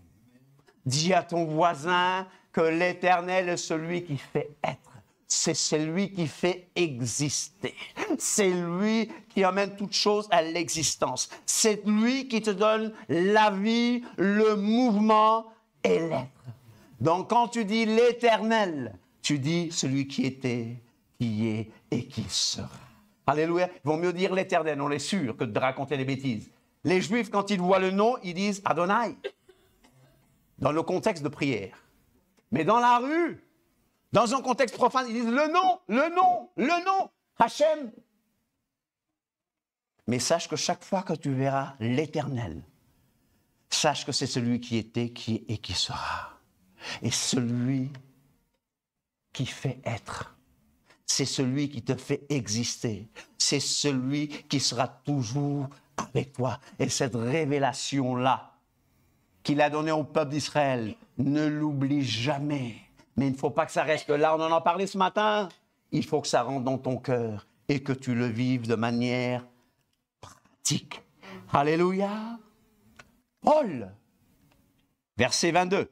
Dis à ton voisin que l'Éternel est celui qui fait être. C'est celui qui fait exister. C'est lui qui amène toute chose à l'existence. C'est lui qui te donne la vie, le mouvement et l'être. Donc, quand tu dis l'Éternel, tu dis celui qui était, qui est et qui sera. Alléluia. Il vaut mieux dire l'Éternel, on est sûr, que de raconter des bêtises. Les Juifs, quand ils voient le nom, ils disent Adonai, dans le contexte de prière. Mais dans la rue, dans un contexte profane, ils disent le nom, Hachem. Mais sache que chaque fois que tu verras l'Éternel, sache que c'est celui qui était, qui est et qui sera. Et celui qui fait être, c'est celui qui te fait exister, c'est celui qui sera toujours avec toi. Et cette révélation-là qu'il a donnée au peuple d'Israël, ne l'oublie jamais. Mais il ne faut pas que ça reste là, on en a parlé ce matin. Il faut que ça rentre dans ton cœur et que tu le vives de manière pratique. Alléluia. Paul, verset 22.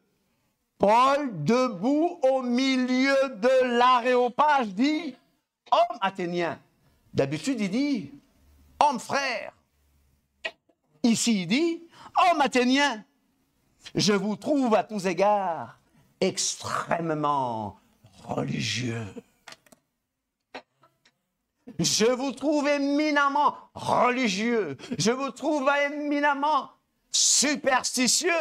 Paul, debout au milieu de l'aréopage, dit « Homme athénien ». D'habitude, il dit « Homme frère ». Ici, il dit « Homme athénien, je vous trouve à tous égards extrêmement religieux. Je vous trouve éminemment religieux. Je vous trouve éminemment superstitieux. »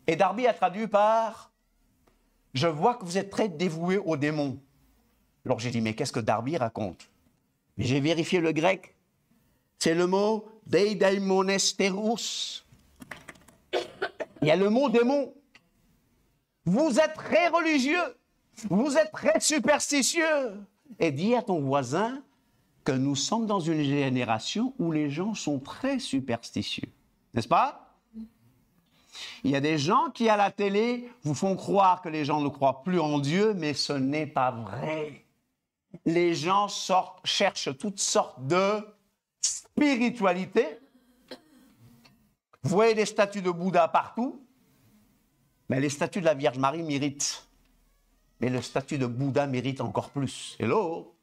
Et Darby a traduit par « Je vois que vous êtes très dévoué aux démons. » Alors j'ai dit « Mais qu'est-ce que Darby raconte ?» Mais j'ai vérifié le grec. C'est le mot « deidaimonesterus ». Il y a le mot « démon ». Vous êtes très religieux. Vous êtes très superstitieux. Et dis à ton voisin que nous sommes dans une génération où les gens sont très superstitieux. N'est-ce pas? Il y a des gens qui, à la télé, vous font croire que les gens ne croient plus en Dieu, mais ce n'est pas vrai. Les gens cherchent toutes sortes de spiritualité Vous voyez des statues de Bouddha partout, mais les statues de la Vierge Marie méritent. Mais le statut de Bouddha mérite encore plus. Hello?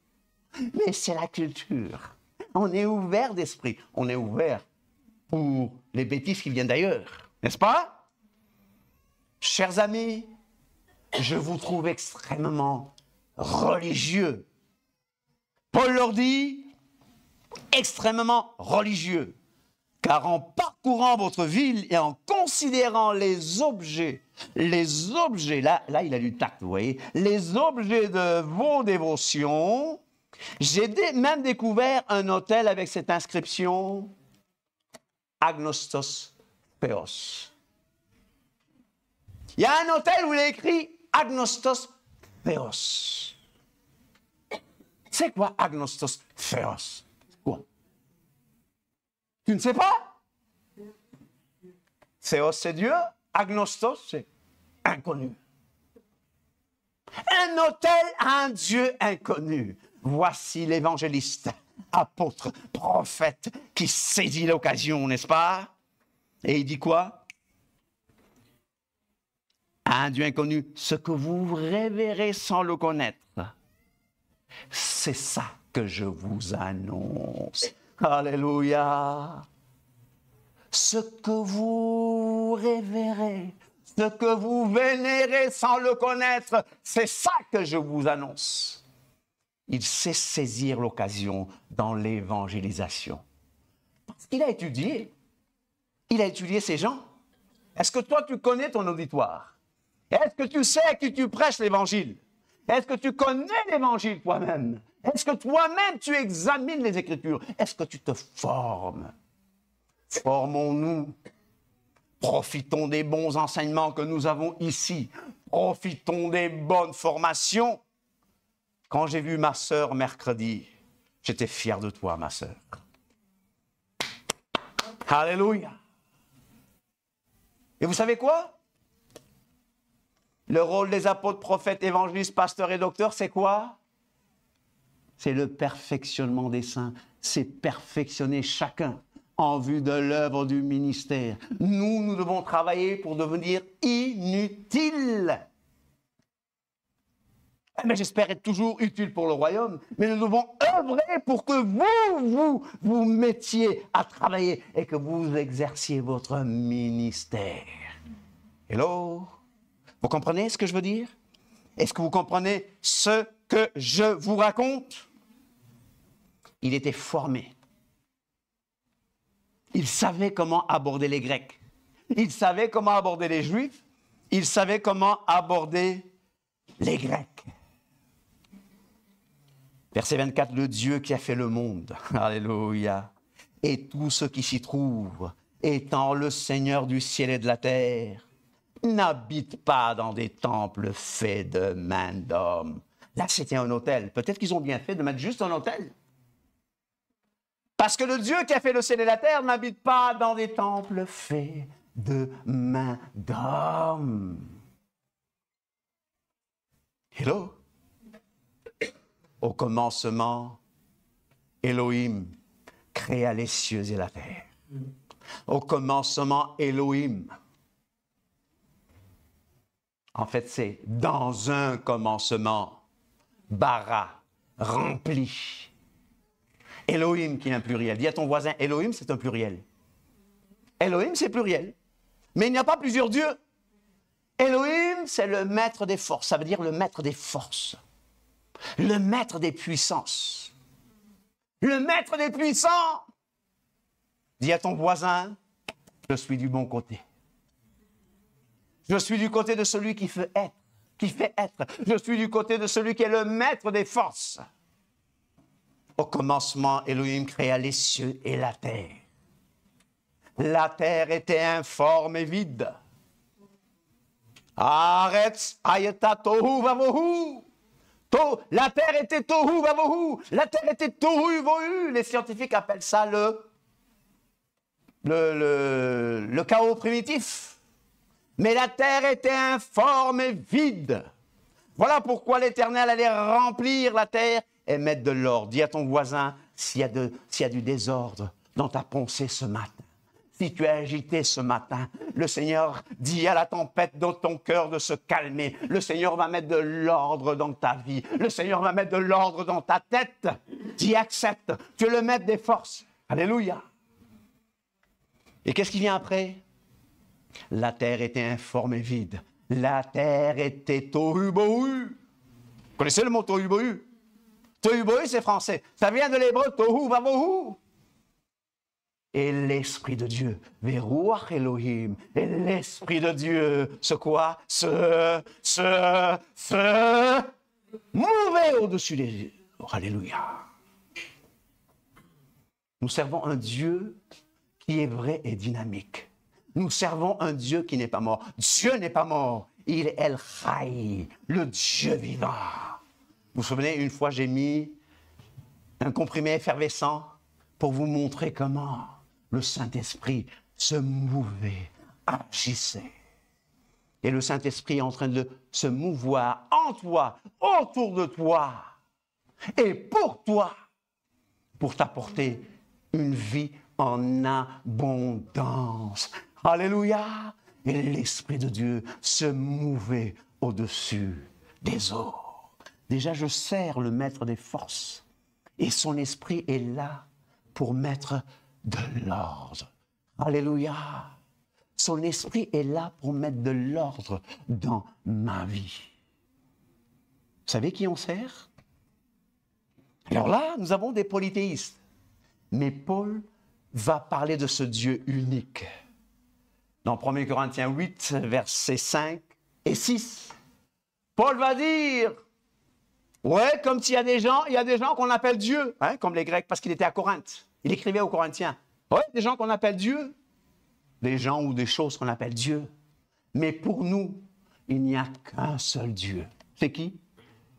Mais c'est la culture. On est ouvert d'esprit. On est ouvert pour les bêtises qui viennent d'ailleurs. N'est-ce pas? Chers amis, je vous trouve extrêmement religieux. Paul leur dit, extrêmement religieux. Car en parcourant votre ville et en considérant les objets, là il a du tact, vous voyez, les objets de vos dévotions, j'ai même découvert un autel avec cette inscription Agnostos Theos. Il y a un autel où il est écrit Agnostos Theos. C'est quoi Agnostos Theos? Quoi? Tu ne sais pas? Theos, c'est Dieu. Agnostos, c'est inconnu. Un autel à un Dieu inconnu. Voici l'évangéliste, apôtre, prophète qui saisit l'occasion, n'est-ce pas? Et il dit quoi? À un Dieu inconnu, ce que vous révérez sans le connaître, c'est ça que je vous annonce. Alléluia. Ce que vous révérez, ce que vous vénérez sans le connaître, c'est ça que je vous annonce. Il sait saisir l'occasion dans l'évangélisation. Parce qu'il a étudié. Il a étudié ces gens. Est-ce que toi, tu connais ton auditoire? Est-ce que tu sais à qui tu prêches l'évangile? Est-ce que tu connais l'évangile toi-même? Est-ce que toi-même, tu examines les Écritures? Est-ce que tu te formes? Formons-nous. Profitons des bons enseignements que nous avons ici. Profitons des bonnes formations. Quand j'ai vu ma sœur mercredi, j'étais fier de toi, ma sœur. Alléluia. Et vous savez quoi? Le rôle des apôtres, prophètes, évangélistes, pasteurs et docteurs, c'est quoi? C'est le perfectionnement des saints. C'est perfectionner chacun en vue de l'œuvre du ministère. Nous devons travailler pour devenir inutiles. Mais j'espère être toujours utile pour le royaume. Mais nous devons œuvrer pour que vous mettiez à travailler et que vous exerciez votre ministère. Hello? Vous comprenez ce que je veux dire? Est-ce que vous comprenez ce que je vous raconte? Il était formé. Il savait comment aborder les Grecs. Il savait comment aborder les Juifs. Il savait comment aborder les Grecs. Verset 24, le Dieu qui a fait le monde, alléluia, et tout ce qui s'y trouve, étant le Seigneur du ciel et de la terre, n'habite pas dans des temples faits de main d'homme. Là, c'était un autel. Peut-être qu'ils ont bien fait de mettre juste un autel. Parce que le Dieu qui a fait le ciel et la terre n'habite pas dans des temples faits de main d'homme. Hello? Au commencement, Elohim créa les cieux et la terre. Au commencement, Elohim. En fait, c'est dans un commencement, bara, rempli. Elohim qui est un pluriel. Dis à ton voisin, Elohim, c'est un pluriel. Elohim, c'est pluriel. Mais il n'y a pas plusieurs dieux. Elohim, c'est le maître des forces. Ça veut dire le maître des forces. Le maître des puissances. Le maître des puissants. Dis à ton voisin, je suis du bon côté. Je suis du côté de celui qui fait être. Je suis du côté de celui qui est le maître des forces. Au commencement, Elohim créa les cieux et la terre. La terre était informe et vide. Aretz ayeta tohu vavohu. La terre était tohu vavohu. La terre était tohu vohu. Les scientifiques appellent ça le chaos primitif. Mais la terre était informe et vide. Voilà pourquoi l'Éternel allait remplir la terre et mettre de l'ordre. Dis à ton voisin, s'il y a du désordre dans ta pensée ce matin, si tu es agité ce matin, le Seigneur dit à la tempête dans ton cœur de se calmer. Le Seigneur va mettre de l'ordre dans ta vie. Le Seigneur va mettre de l'ordre dans ta tête. Tu acceptes. Tu es le maître des forces. Alléluia. Et qu'est-ce qui vient après? La terre était informe et vide. La terre était tohu-bohu. Vous connaissez le mot tohu-bohu? Tohu-bohu, c'est français. Ça vient de l'hébreu tohu-vavohu. Et l'Esprit de Dieu, Veruach Elohim, et l'Esprit de Dieu, ce quoi? Se mouvait au-dessus des yeux. Oh, alléluia. Nous servons un Dieu qui est vrai et dynamique. Nous servons un Dieu qui n'est pas mort. Dieu n'est pas mort. Il est El Chai, le Dieu vivant. Vous vous souvenez, une fois, j'ai mis un comprimé effervescent pour vous montrer comment le Saint-Esprit se mouvait, agissait. Et le Saint-Esprit est en train de se mouvoir en toi, autour de toi, et pour toi, pour t'apporter une vie en abondance. Alléluia! Et l'Esprit de Dieu se mouvait au-dessus des eaux. Déjà, je sers le maître des forces, et son Esprit est là pour mettre de l'ordre. Alléluia. Son esprit est là pour mettre de l'ordre dans ma vie. Vous savez qui on sert? Alors là, nous avons des polythéistes. Mais Paul va parler de ce Dieu unique. Dans 1 Corinthiens 8, versets 5 et 6, Paul va dire, ouais, comme s'il y a des gens qu'on appelle Dieu, hein, comme les Grecs, parce qu'il était à Corinthe. Il écrivait aux Corinthiens. Oui, des gens qu'on appelle Dieu. Des gens ou des choses qu'on appelle Dieu. Mais pour nous, il n'y a qu'un seul Dieu. C'est qui?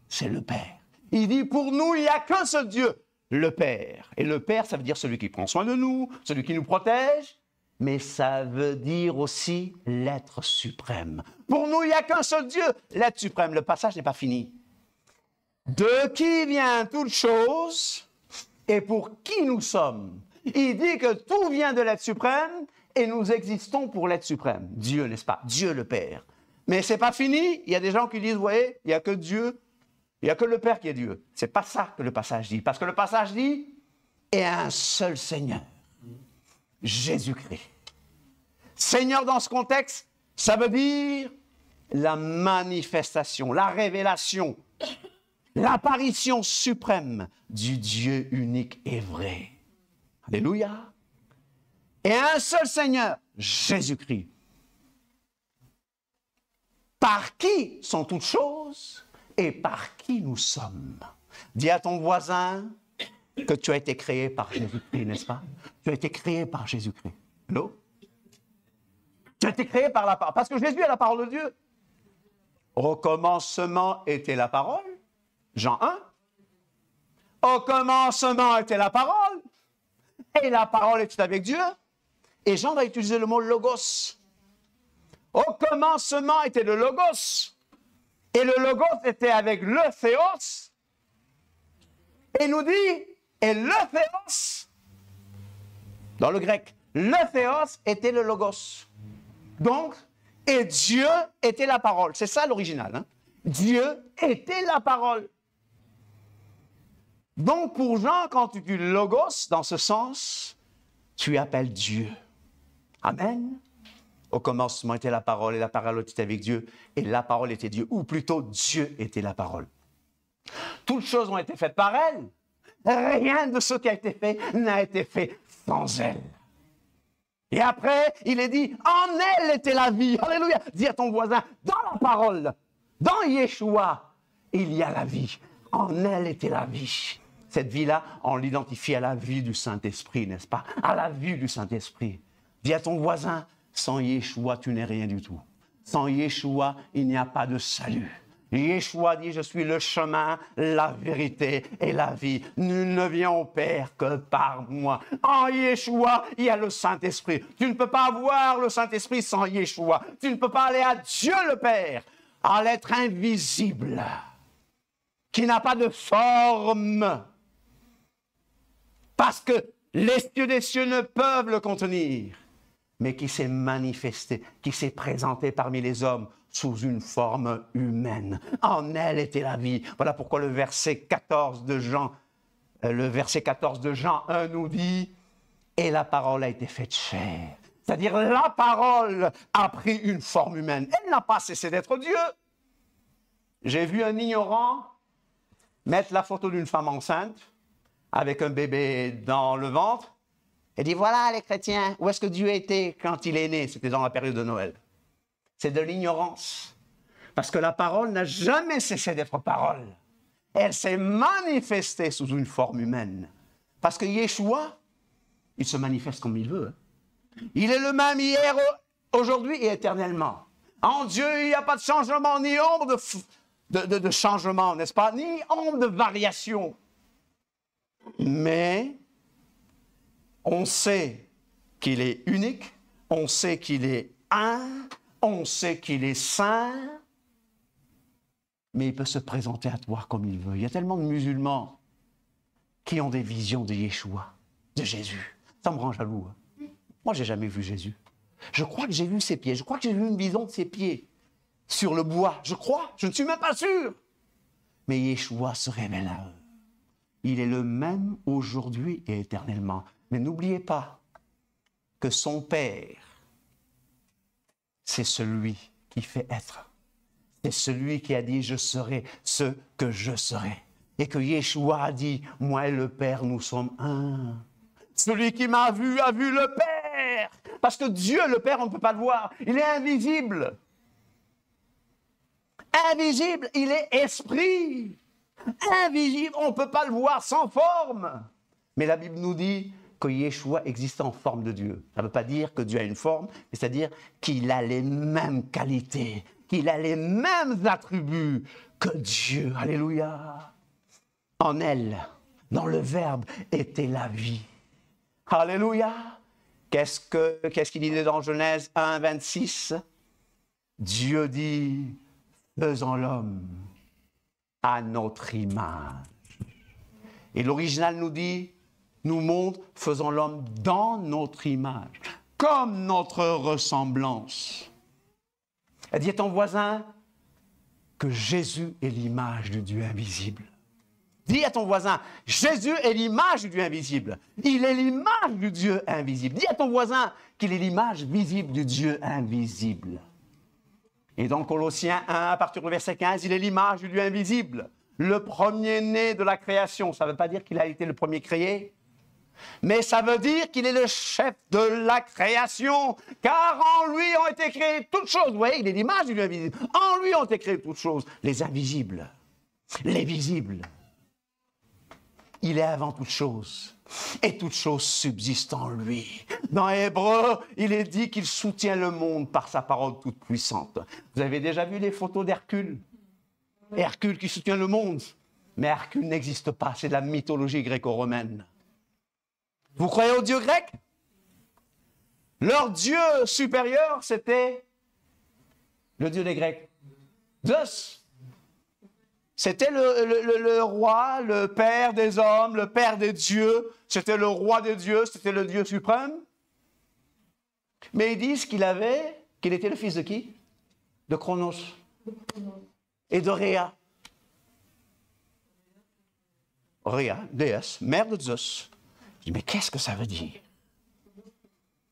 C'est le Père. Il dit, pour nous, il n'y a qu'un seul Dieu, le Père. Et le Père, ça veut dire celui qui prend soin de nous, celui qui nous protège, mais ça veut dire aussi l'être suprême. Pour nous, il n'y a qu'un seul Dieu, l'être suprême. Le passage n'est pas fini. De qui vient toute chose et pour qui nous sommes. Il dit que tout vient de l'être suprême et nous existons pour l'être suprême. Dieu, n'est-ce pas? Dieu le Père. Mais ce n'est pas fini. Il y a des gens qui disent, vous voyez, il n'y a que Dieu, il n'y a que le Père qui est Dieu. Ce n'est pas ça que le passage dit. Parce que le passage dit, et un seul Seigneur, Jésus-Christ. Seigneur dans ce contexte, ça veut dire la manifestation, la révélation, l'apparition suprême du Dieu unique et vrai. Alléluia. Et un seul Seigneur, Jésus-Christ. Par qui sont toutes choses et par qui nous sommes. Dis à ton voisin que tu as été créé par Jésus-Christ, n'est-ce pas? Tu as été créé par Jésus-Christ. Non? Tu as été créé par la parole. Parce que Jésus est la parole de Dieu. Au commencement était la parole. Jean 1. Au commencement était la parole. Et la parole était avec Dieu. Et Jean va utiliser le mot logos. Au commencement était le logos. Et le logos était avec le théos. Et il nous dit, et le théos, dans le grec, le théos était le logos. Donc, et Dieu était la parole. C'est ça l'original. Hein? Dieu était la parole. Donc, pour Jean, quand tu dis logos, dans ce sens, tu appelles Dieu. Amen. Au commencement était la parole, et la parole était avec Dieu, et la parole était Dieu. Ou plutôt, Dieu était la parole. Toutes choses ont été faites par elle. Rien de ce qui a été fait n'a été fait sans elle. Et après, il est dit, en elle était la vie. Alléluia. Dis à ton voisin, dans la parole, dans Yeshua, il y a la vie. En elle était la vie. Cette vie-là, on l'identifie à la vie du Saint-Esprit, n'est-ce pas? À la vie du Saint-Esprit. Dis à ton voisin, sans Yeshua, tu n'es rien du tout. Sans Yeshua, il n'y a pas de salut. Yeshua dit, je suis le chemin, la vérité et la vie. Nul ne vient au Père que par moi. En Yeshua, il y a le Saint-Esprit. Tu ne peux pas avoir le Saint-Esprit sans Yeshua. Tu ne peux pas aller à Dieu le Père, à l'être invisible, qui n'a pas de forme. Parce que les cieux des cieux ne peuvent le contenir. mais qui s'est manifesté, qui s'est présenté parmi les hommes sous une forme humaine. En elle était la vie. Voilà pourquoi le verset 14 de Jean 1 nous dit « Et la parole a été faite chair ». C'est-à-dire la parole a pris une forme humaine. Elle n'a pas cessé d'être Dieu. J'ai vu un ignorant mettre la photo d'une femme enceinte avec un bébé dans le ventre et dit « Voilà les chrétiens, où est-ce que Dieu était quand il est né ?» C'était dans la période de Noël. C'est de l'ignorance. Parce que la parole n'a jamais cessé d'être parole. Elle s'est manifestée sous une forme humaine. Parce que Yeshua, il se manifeste comme il veut. Il est le même hier, aujourd'hui et éternellement. En Dieu, il n'y a pas de changement, ni ombre de changement, n'est-ce pas? Ni ombre de variation. Mais on sait qu'il est unique, on sait qu'il est un, on sait qu'il est saint, mais il peut se présenter à toi comme il veut. Il y a tellement de musulmans qui ont des visions de Yeshua, de Jésus. Ça me rend jaloux. Moi, je n'ai jamais vu Jésus. Je crois que j'ai vu ses pieds. Je crois que j'ai vu une vision de ses pieds sur le bois. Je crois. Je ne suis même pas sûr. Mais Yeshua se révèle à eux. Il est le même aujourd'hui et éternellement. Mais n'oubliez pas que son Père, c'est celui qui fait être. C'est celui qui a dit « Je serai ce que je serai ». Et que Yeshua a dit « Moi et le Père, nous sommes un ». Celui qui m'a vu a vu le Père. Parce que Dieu, le Père, on ne peut pas le voir. Il est invisible. Invisible, il est esprit. Invisible, on ne peut pas le voir sans forme. Mais la Bible nous dit que Yeshua existe en forme de Dieu. Ça ne veut pas dire que Dieu a une forme, mais c'est-à-dire qu'il a les mêmes qualités, qu'il a les mêmes attributs que Dieu. Alléluia. En elle, dans le Verbe, était la vie. Alléluia. Qu'est-ce qu'il dit dans Genèse 1, 26? Dieu dit, faisons l'homme à notre image. Et l'original nous dit, nous montre, faisons l'homme dans notre image, comme notre ressemblance. Elle dit à ton voisin que Jésus est l'image du Dieu invisible. Dis à ton voisin, Jésus est l'image du Dieu invisible. Il est l'image du Dieu invisible. Dis à ton voisin qu'il est l'image visible du Dieu invisible. Et dans Colossiens 1, à partir du verset 15, il est l'image du Dieu invisible. Le premier-né de la création. Ça ne veut pas dire qu'il a été le premier créé, mais ça veut dire qu'il est le chef de la création, car en lui ont été créées toutes choses. Vous voyez, il est l'image du Dieu invisible. En lui ont été créées toutes choses, les invisibles, les visibles. Il est avant toute chose, et toute chose subsiste en lui. Dans Hébreu, il est dit qu'il soutient le monde par sa parole toute puissante. Vous avez déjà vu les photos d'Hercule? Hercule qui soutient le monde. Mais Hercule n'existe pas, c'est de la mythologie gréco-romaine. Vous croyez aux dieux grecs? Leur dieu supérieur, c'était le dieu des Grecs, Zeus. C'était le roi, le père des hommes, le père des dieux. C'était le roi des dieux, c'était le Dieu suprême. Mais ils disent qu'il était le fils de qui? De Chronos et de Rhea. Rhea, déesse, mère de Zeus. Je dis, mais qu'est-ce que ça veut dire?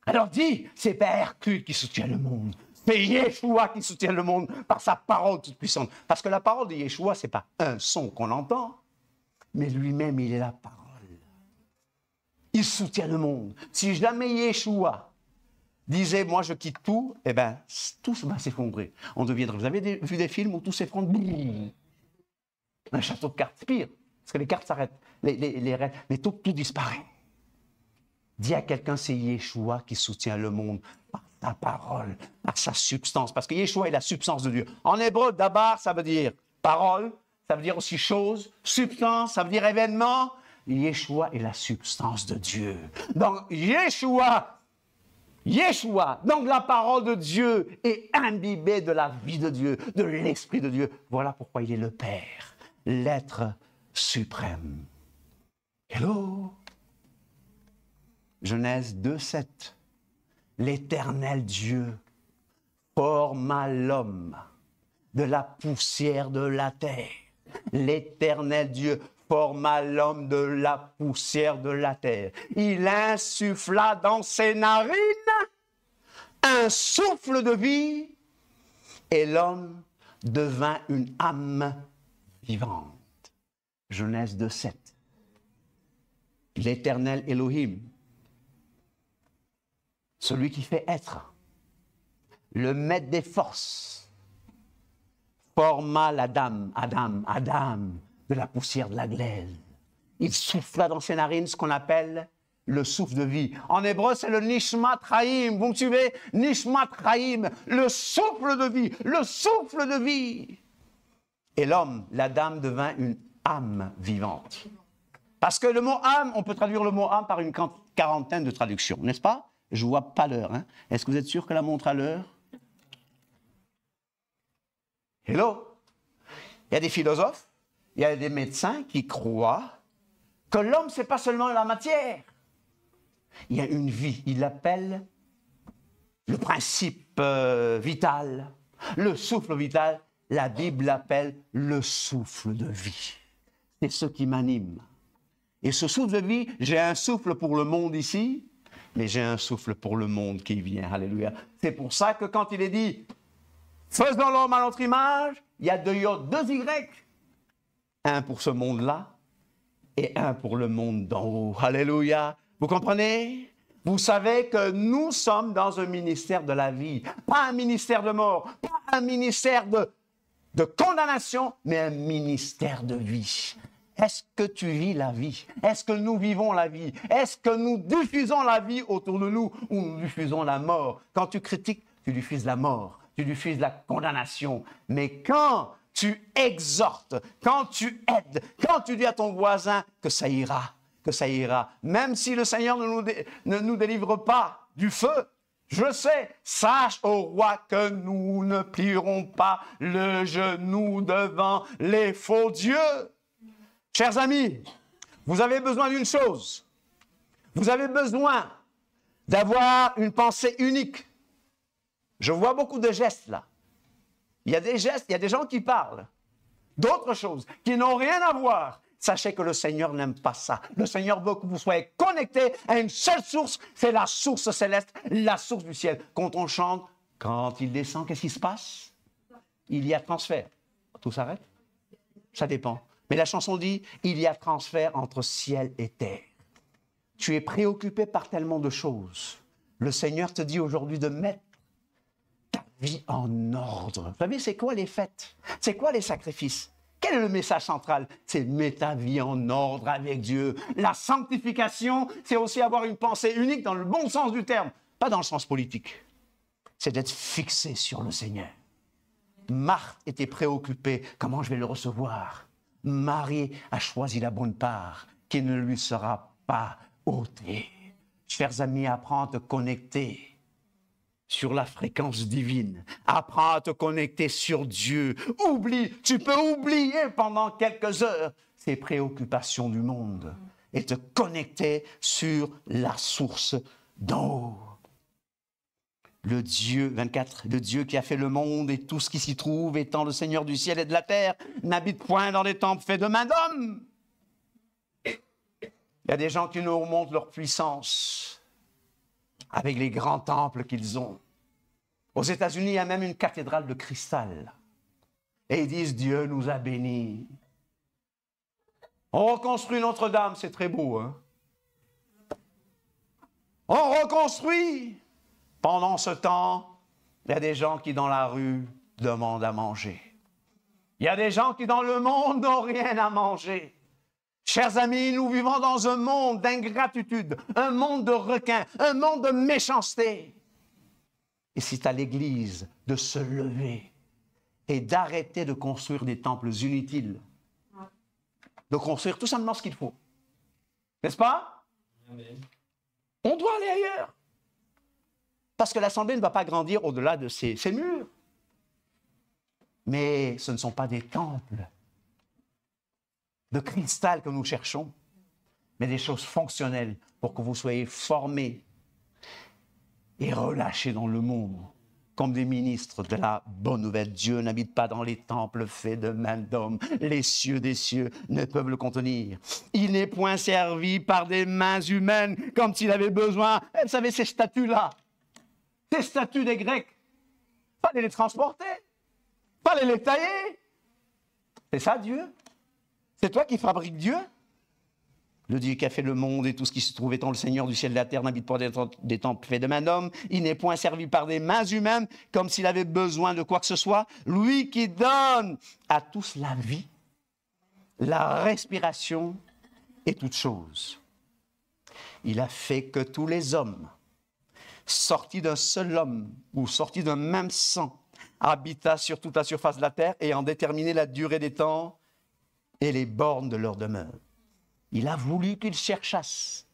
Alors dis, c'est pas Hercule qui soutient le monde. C'est Yeshua qui soutient le monde par sa parole toute puissante. Parce que la parole de Yeshua, ce n'est pas un son qu'on entend, mais lui-même, il est la parole. Il soutient le monde. Si jamais Yeshua disait, moi je quitte tout, eh bien, tout va s'effondrer. On deviendrait. Vous avez vu des films où tout s'effondre? Un château de cartes, c'est pire. Parce que les cartes s'arrêtent, mais tout disparaît. Dis à quelqu'un, c'est Yeshua qui soutient le monde par sa parole, par sa substance. Parce que Yeshua est la substance de Dieu. En hébreu, dabar, ça veut dire parole, ça veut dire aussi chose. Substance, ça veut dire événement. Yeshua est la substance de Dieu. Donc, Yeshua, donc la parole de Dieu est imbibée de la vie de Dieu, de l'Esprit de Dieu. Voilà pourquoi il est le Père, l'être suprême. Hello! Genèse 2, 7. l'Éternel Dieu forma l'homme de la poussière de la terre. L'Éternel Dieu forma l'homme de la poussière de la terre. Il insuffla dans ses narines un souffle de vie et l'homme devint une âme vivante. Genèse 2:7. L'Éternel Elohim, celui qui fait être, le maître des forces, forma Adam, de la poussière de la glaise. Il souffla dans ses narines ce qu'on appelle le souffle de vie. En hébreu, c'est le Nishmat Chaim. Vous me suivez? Nishmat Chaim, le souffle de vie, le souffle de vie. Et l'homme, l'Adam, devint une âme vivante. Parce que le mot âme, on peut traduire le mot âme par une quarantaine de traductions, n'est-ce pas? Je ne vois pas l'heure. Hein? Est-ce que vous êtes sûr que la montre a l'heure? Hello? Il y a des philosophes, il y a des médecins qui croient que l'homme, ce n'est pas seulement la matière. Il y a une vie, il l'appelle le principe vital, le souffle vital. La Bible l'appelle le souffle de vie. C'est ce qui m'anime. Et ce souffle de vie, j'ai un souffle pour le monde ici, mais j'ai un souffle pour le monde qui vient. Alléluia. C'est pour ça que quand il est dit « Faisons l'homme à notre image », il y a deux Y. Un pour ce monde-là et un pour le monde d'en haut. Alléluia. Vous comprenez? Vous savez que nous sommes dans un ministère de la vie. Pas un ministère de mort, pas un ministère de condamnation, mais un ministère de vie. Est-ce que tu vis la vie? Est-ce que nous vivons la vie? Est-ce que nous diffusons la vie autour de nous ou nous diffusons la mort? Quand tu critiques, tu diffuses la mort, tu diffuses la condamnation. Mais quand tu exhortes, quand tu aides, quand tu dis à ton voisin que ça ira, même si le Seigneur ne nous délivre pas du feu, je sais, sache, ô roi, que nous ne plierons pas le genou devant les faux dieux. Chers amis, vous avez besoin d'une chose. Vous avez besoin d'avoir une pensée unique. Je vois beaucoup de gestes là. Il y a des gestes, il y a des gens qui parlent d'autres choses, qui n'ont rien à voir. Sachez que le Seigneur n'aime pas ça. Le Seigneur veut que vous soyez connectés à une seule source, c'est la source céleste, la source du ciel. Quand on chante, quand il descend, qu'est-ce qui se passe? Il y a transfert. Tout s'arrête? Ça dépend. Mais la chanson dit, il y a transfert entre ciel et terre. Tu es préoccupé par tellement de choses. Le Seigneur te dit aujourd'hui de mettre ta vie en ordre. Vous savez, c'est quoi les fêtes? C'est quoi les sacrifices? Quel est le message central? C'est mettre ta vie en ordre avec Dieu. La sanctification, c'est aussi avoir une pensée unique dans le bon sens du terme, pas dans le sens politique. C'est d'être fixé sur le Seigneur. Marthe était préoccupée. Comment je vais le recevoir? Marie a choisi la bonne part qui ne lui sera pas ôtée. Chers amis, apprends à te connecter sur la fréquence divine. Apprends à te connecter sur Dieu. Oublie, tu peux oublier pendant quelques heures ces préoccupations du monde et te connecter sur la source d'en haut. Le Dieu, 24, le Dieu qui a fait le monde et tout ce qui s'y trouve, étant le Seigneur du ciel et de la terre, n'habite point dans des temples faits de main d'homme. Il y a des gens qui nous remontent leur puissance avec les grands temples qu'ils ont. Aux États-Unis, il y a même une cathédrale de cristal. Et ils disent, Dieu nous a bénis. On reconstruit Notre-Dame, c'est très beau, hein? On reconstruit. Pendant ce temps, il y a des gens qui, dans la rue, demandent à manger. Il y a des gens qui, dans le monde, n'ont rien à manger. Chers amis, nous vivons dans un monde d'ingratitude, un monde de requins, un monde de méchanceté. Et c'est à l'Église de se lever et d'arrêter de construire des temples inutiles, de construire tout simplement ce qu'il faut. N'est-ce pas? Amen. On doit aller ailleurs. Parce que l'Assemblée ne va pas grandir au-delà de ses murs. Mais ce ne sont pas des temples de cristal que nous cherchons, mais des choses fonctionnelles pour que vous soyez formés. et relâchés dans le monde comme des ministres de la bonne nouvelle. Dieu n'habite pas dans les temples faits de mains d'hommes. Les cieux des cieux ne peuvent le contenir. Il n'est point servi par des mains humaines comme s'il avait besoin. Et vous savez, ces statues-là, ces statues des Grecs, fallait les transporter, fallait les tailler. C'est ça Dieu? C'est toi qui fabriques Dieu? Le Dieu qui a fait le monde et tout ce qui se trouve étant le Seigneur du ciel et de la terre n'habite pas des temples faits de main d'homme. Il n'est point servi par des mains humaines comme s'il avait besoin de quoi que ce soit. Lui qui donne à tous la vie, la respiration et toutes choses. Il a fait que tous les hommes, sortis d'un seul homme ou sortis d'un même sang, habitassent sur toute la surface de la terre et en déterminé la durée des temps et les bornes de leur demeure. Il a voulu qu'ils cherchassent.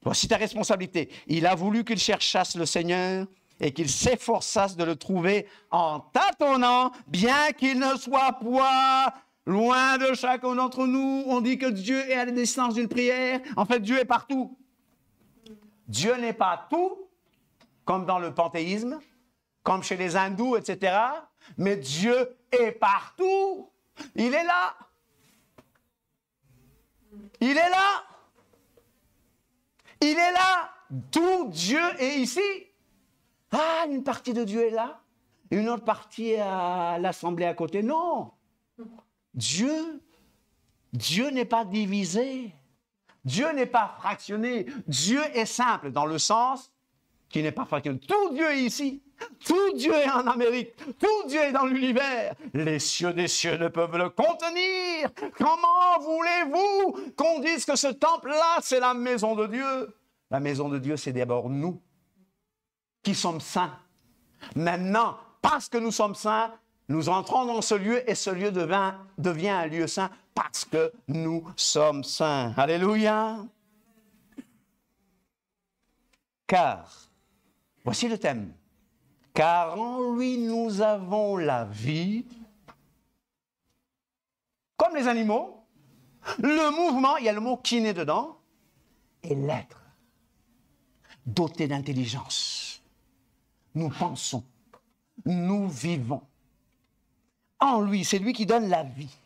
Voici ta responsabilité. Il a voulu qu'ils cherchassent le Seigneur et qu'ils s'efforçassent de le trouver en tâtonnant, bien qu'il ne soit point loin de chacun d'entre nous. On dit que Dieu est à la distance d'une prière. En fait, Dieu est partout. Dieu n'est pas tout, comme dans le panthéisme, comme chez les hindous, etc. Mais Dieu est partout. Il est là. Il est là. Il est là. Tout Dieu est ici. Ah, une partie de Dieu est là. Une autre partie à l'assemblée à côté. Non. Dieu n'est pas divisé. Dieu n'est pas fractionné. Dieu est simple dans le sens qui n'est pas fractionné. Tout Dieu est ici. Tout Dieu est en Amérique. Tout Dieu est dans l'univers. Les cieux des cieux ne peuvent le contenir. Comment voulez-vous qu'on dise que ce temple-là, c'est la maison de Dieu? La maison de Dieu, c'est d'abord nous qui sommes saints. Maintenant, parce que nous sommes saints, nous entrons dans ce lieu et ce lieu devient un lieu saint parce que nous sommes saints. Alléluia. Car, voici le thème. Car en lui, nous avons la vie, comme les animaux, le mouvement, il y a le mot kiné dedans, et l'être, doté d'intelligence. Nous pensons, nous vivons. En lui, c'est lui qui donne la vie.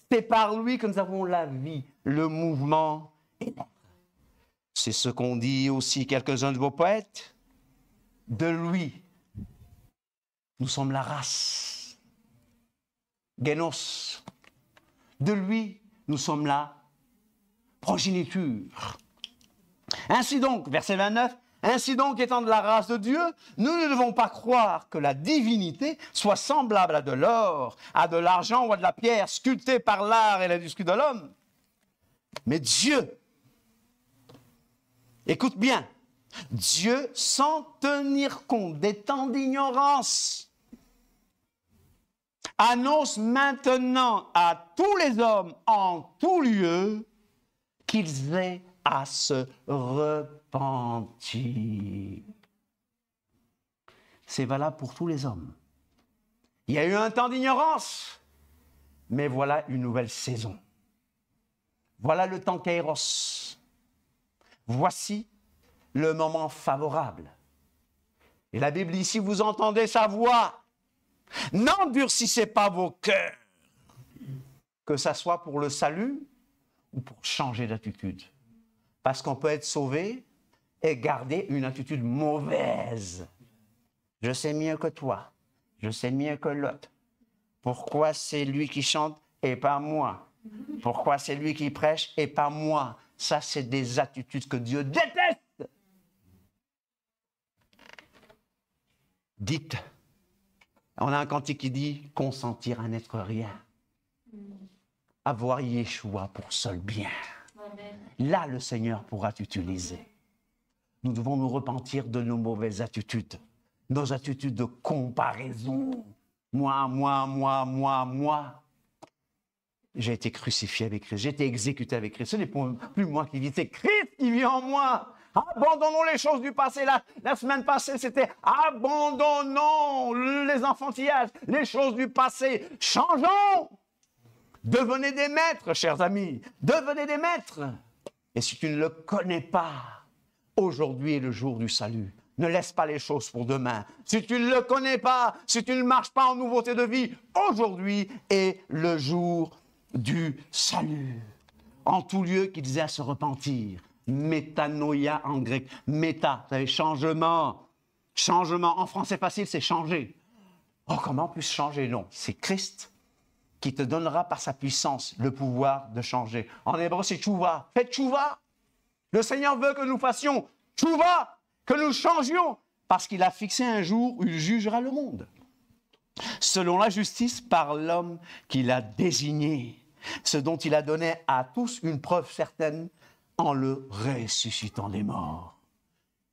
C'est par lui que nous avons la vie, le mouvement et l'être. C'est ce qu'ont dit aussi quelques-uns de vos poètes. De lui, nous sommes la race, Génos. De lui, nous sommes la progéniture. Ainsi donc, verset 29, ainsi donc, étant de la race de Dieu, nous ne devons pas croire que la divinité soit semblable à de l'or, à de l'argent ou à de la pierre sculptée par l'art et l'industrie de l'homme. Mais Dieu, écoute bien, Dieu, sans tenir compte des temps d'ignorance, annonce maintenant à tous les hommes en tout lieu qu'ils aient à se repentir. C'est valable pour tous les hommes. Il y a eu un temps d'ignorance, mais voilà une nouvelle saison. Voilà le temps Kairos. Voici le moment favorable. Et la Bible ici, vous entendez sa voix. N'endurcissez pas vos cœurs, que ça soit pour le salut ou pour changer d'attitude. Parce qu'on peut être sauvé et garder une attitude mauvaise. Je sais mieux que toi, je sais mieux que l'autre. Pourquoi c'est lui qui chante et pas moi? Pourquoi c'est lui qui prêche et pas moi? Ça, c'est des attitudes que Dieu déteste. Dites, on a un cantique qui dit « consentir à n'être rien ». Avoir Yeshua pour seul bien. Là, le Seigneur pourra t'utiliser. Nous devons nous repentir de nos mauvaises attitudes, nos attitudes de comparaison. Moi. J'ai été crucifié avec Christ, j'ai été exécuté avec Christ. Ce n'est plus moi qui vis, c'est Christ qui vit en moi. Abandonnons les choses du passé. La semaine passée, c'était abandonnons les enfantillages, les choses du passé. Changeons. Devenez des maîtres, chers amis. Devenez des maîtres. Et si tu ne le connais pas, Aujourd'hui est le jour du salut. Ne laisse pas les choses pour demain. Si tu ne le connais pas, si tu ne marches pas en nouveauté de vie, aujourd'hui est le jour du salut. En tout lieu qu'ils aient à se repentir. Métanoïa en grec. Méta, vous savez, changement. Changement. En français facile, c'est changer. Oh, comment puis-je changer? Non, c'est Christ qui te donnera par sa puissance le pouvoir de changer. En hébreu, c'est tchouva. Faites tchouva. Le Seigneur veut que nous fassions tchouva, que nous changions, parce qu'il a fixé un jour où il jugera le monde. Selon la justice par l'homme qu'il a désigné, ce dont il a donné à tous une preuve certaine en le ressuscitant des morts.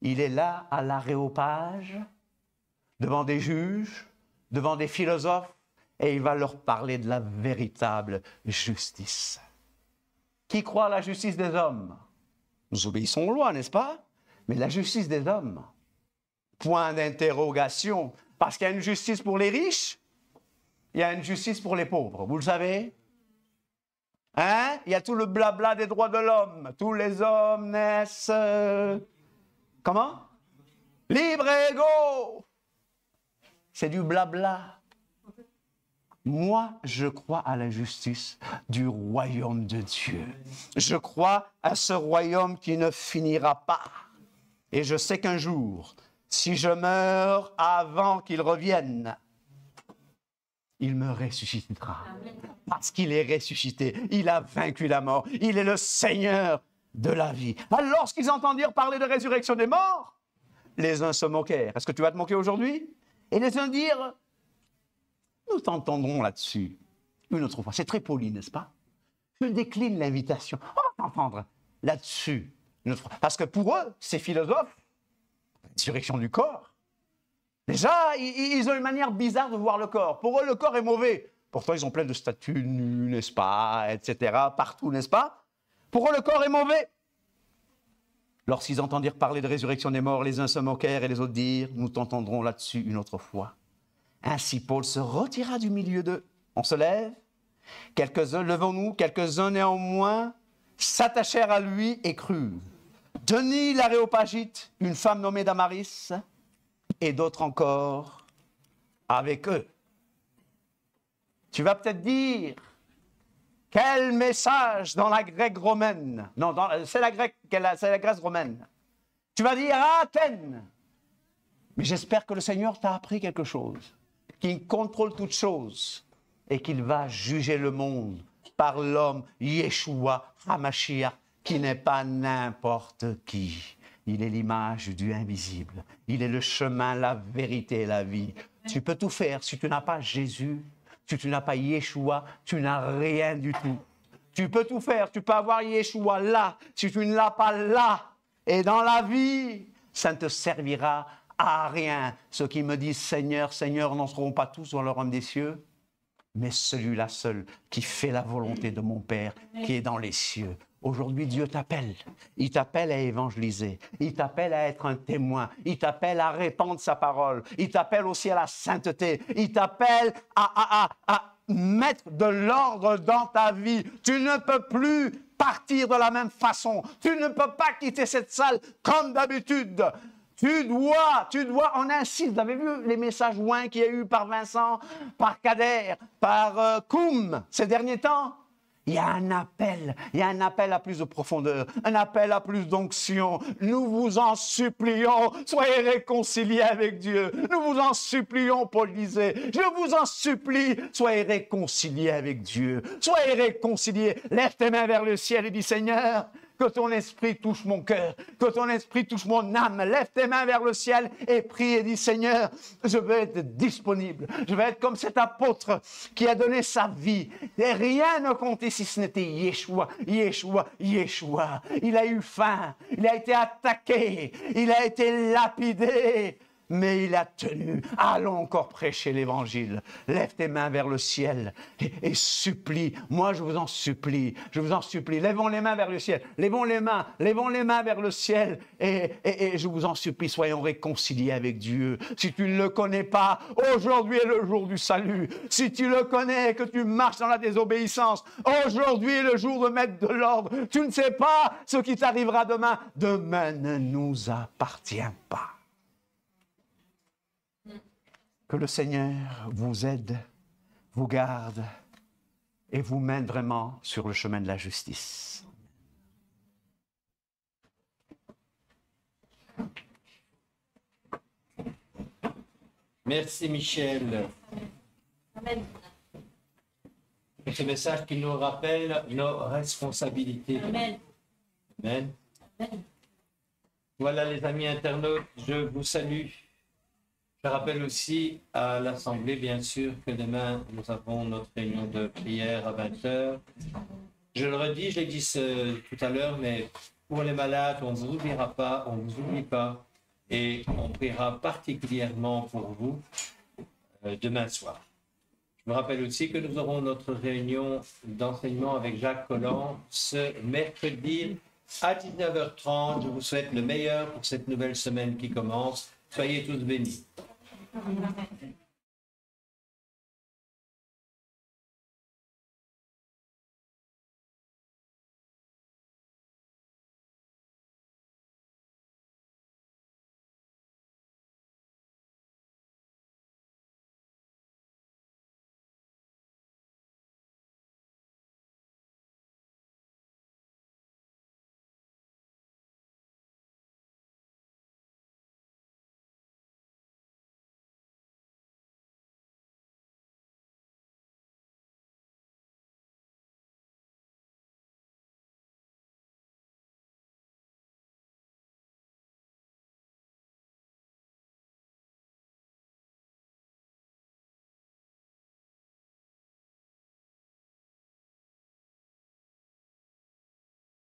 Il est là à l'aréopage, devant des juges, devant des philosophes, et il va leur parler de la véritable justice. Qui croit à la justice des hommes? Nous obéissons aux lois, n'est-ce pas? Mais la justice des hommes, point d'interrogation, parce qu'il y a une justice pour les riches, il y a une justice pour les pauvres, vous le savez? Hein? Il y a tout le blabla des droits de l'homme. Tous les hommes naissent... comment? Libres et égaux. C'est du blabla. Moi, je crois à la justice du royaume de Dieu. Je crois à ce royaume qui ne finira pas. Et je sais qu'un jour, si je meurs avant qu'il revienne, il me ressuscitera. Parce qu'il est ressuscité. Il a vaincu la mort. Il est le Seigneur de la vie. Alors, lorsqu'ils entendirent parler de résurrection des morts, les uns se moquèrent. Est-ce que tu vas te moquer aujourd'hui? Et les uns dirent, nous t'entendrons là-dessus une autre fois. C'est très poli, n'est-ce pas? Je décline l'invitation. On va t'entendre là-dessus une autre fois. Parce que pour eux, ces philosophes, résurrection du corps, déjà, ils ont une manière bizarre de voir le corps. Pour eux, le corps est mauvais. Pourtant, ils ont plein de statues nues, n'est-ce pas, etc., partout, n'est-ce pas? Pour eux, le corps est mauvais. Lorsqu'ils entendirent parler de résurrection des morts, les uns se moquèrent et les autres dirent, nous t'entendrons là-dessus une autre fois. Ainsi, Paul se retira du milieu d'eux. On se lève. Quelques-uns, levons-nous, quelques-uns néanmoins s'attachèrent à lui et crurent. Denis l'Aréopagite, une femme nommée Damaris, et d'autres encore avec eux. Tu vas peut-être dire, quel message dans la Grèce romaine? Non, c'est la Grèce romaine. Tu vas dire, à Athènes. Mais j'espère que le Seigneur t'a appris quelque chose, qu'il contrôle toutes choses et qu'il va juger le monde par l'homme Yeshua HaMashiach, qui n'est pas n'importe qui. Il est l'image du invisible. Il est le chemin, la vérité et la vie. Tu peux tout faire. Si tu n'as pas Jésus, si tu n'as pas Yeshua, tu n'as rien du tout. Tu peux tout faire. Tu peux avoir Yeshua là. Si tu ne l'as pas là, et dans la vie, ça ne te servira à rien. Ceux qui me disent Seigneur, Seigneur, n'en seront pas tous dans le royaume des cieux, mais celui-là seul qui fait la volonté de mon Père qui est dans les cieux. Aujourd'hui, Dieu t'appelle. Il t'appelle à évangéliser. Il t'appelle à être un témoin. Il t'appelle à répandre sa parole. Il t'appelle aussi à la sainteté. Il t'appelle à mettre de l'ordre dans ta vie. Tu ne peux plus partir de la même façon. Tu ne peux pas quitter cette salle comme d'habitude. Tu dois, on insiste. Vous avez vu les messages joints qu'il y a eu par Vincent, par Kader, par Koum ces derniers temps? Il y a un appel à plus de profondeur, un appel à plus d'onction. Nous vous en supplions, soyez réconciliés avec Dieu. Nous vous en supplions, Paul disait, je vous en supplie, soyez réconciliés avec Dieu. Soyez réconciliés, lève tes mains vers le ciel et dis Seigneur, que ton esprit touche mon cœur, que ton esprit touche mon âme. Lève tes mains vers le ciel et prie et dis Seigneur, je veux être disponible. Je veux être comme cet apôtre qui a donné sa vie. Et rien ne comptait si ce n'était Yeshua, Yeshua, Yeshua. Il a eu faim, il a été attaqué, il a été lapidé. mais il a tenu. Allons encore prêcher l'évangile. Lève tes mains vers le ciel et supplie. Moi, je vous en supplie. Je vous en supplie. Lèvons les mains vers le ciel. Lèvons les mains vers le ciel. Et je vous en supplie, soyons réconciliés avec Dieu. Si tu ne le connais pas, aujourd'hui est le jour du salut. Si tu le connais et que tu marches dans la désobéissance, aujourd'hui est le jour de mettre de l'ordre. Tu ne sais pas ce qui t'arrivera demain. Demain ne nous appartient pas. Que le Seigneur vous aide, vous garde et vous mène vraiment sur le chemin de la justice.
Merci Michel.
Amen.
Pour ce message qui nous rappelle nos responsabilités.
Amen.
Amen.
Amen.
Voilà les amis internautes, je vous salue. Je rappelle aussi à l'Assemblée, bien sûr, que demain, nous avons notre réunion de prière à 20h. Je le redis, je l'ai dit tout à l'heure, mais pour les malades, on ne vous oubliera pas, on ne vous oublie pas. Et on priera particulièrement pour vous demain soir. Je me rappelle aussi que nous aurons notre réunion d'enseignement avec Jacques Collant ce mercredi à 19h30. Je vous souhaite le meilleur pour cette nouvelle semaine qui commence. Soyez tous bénis.
Amen.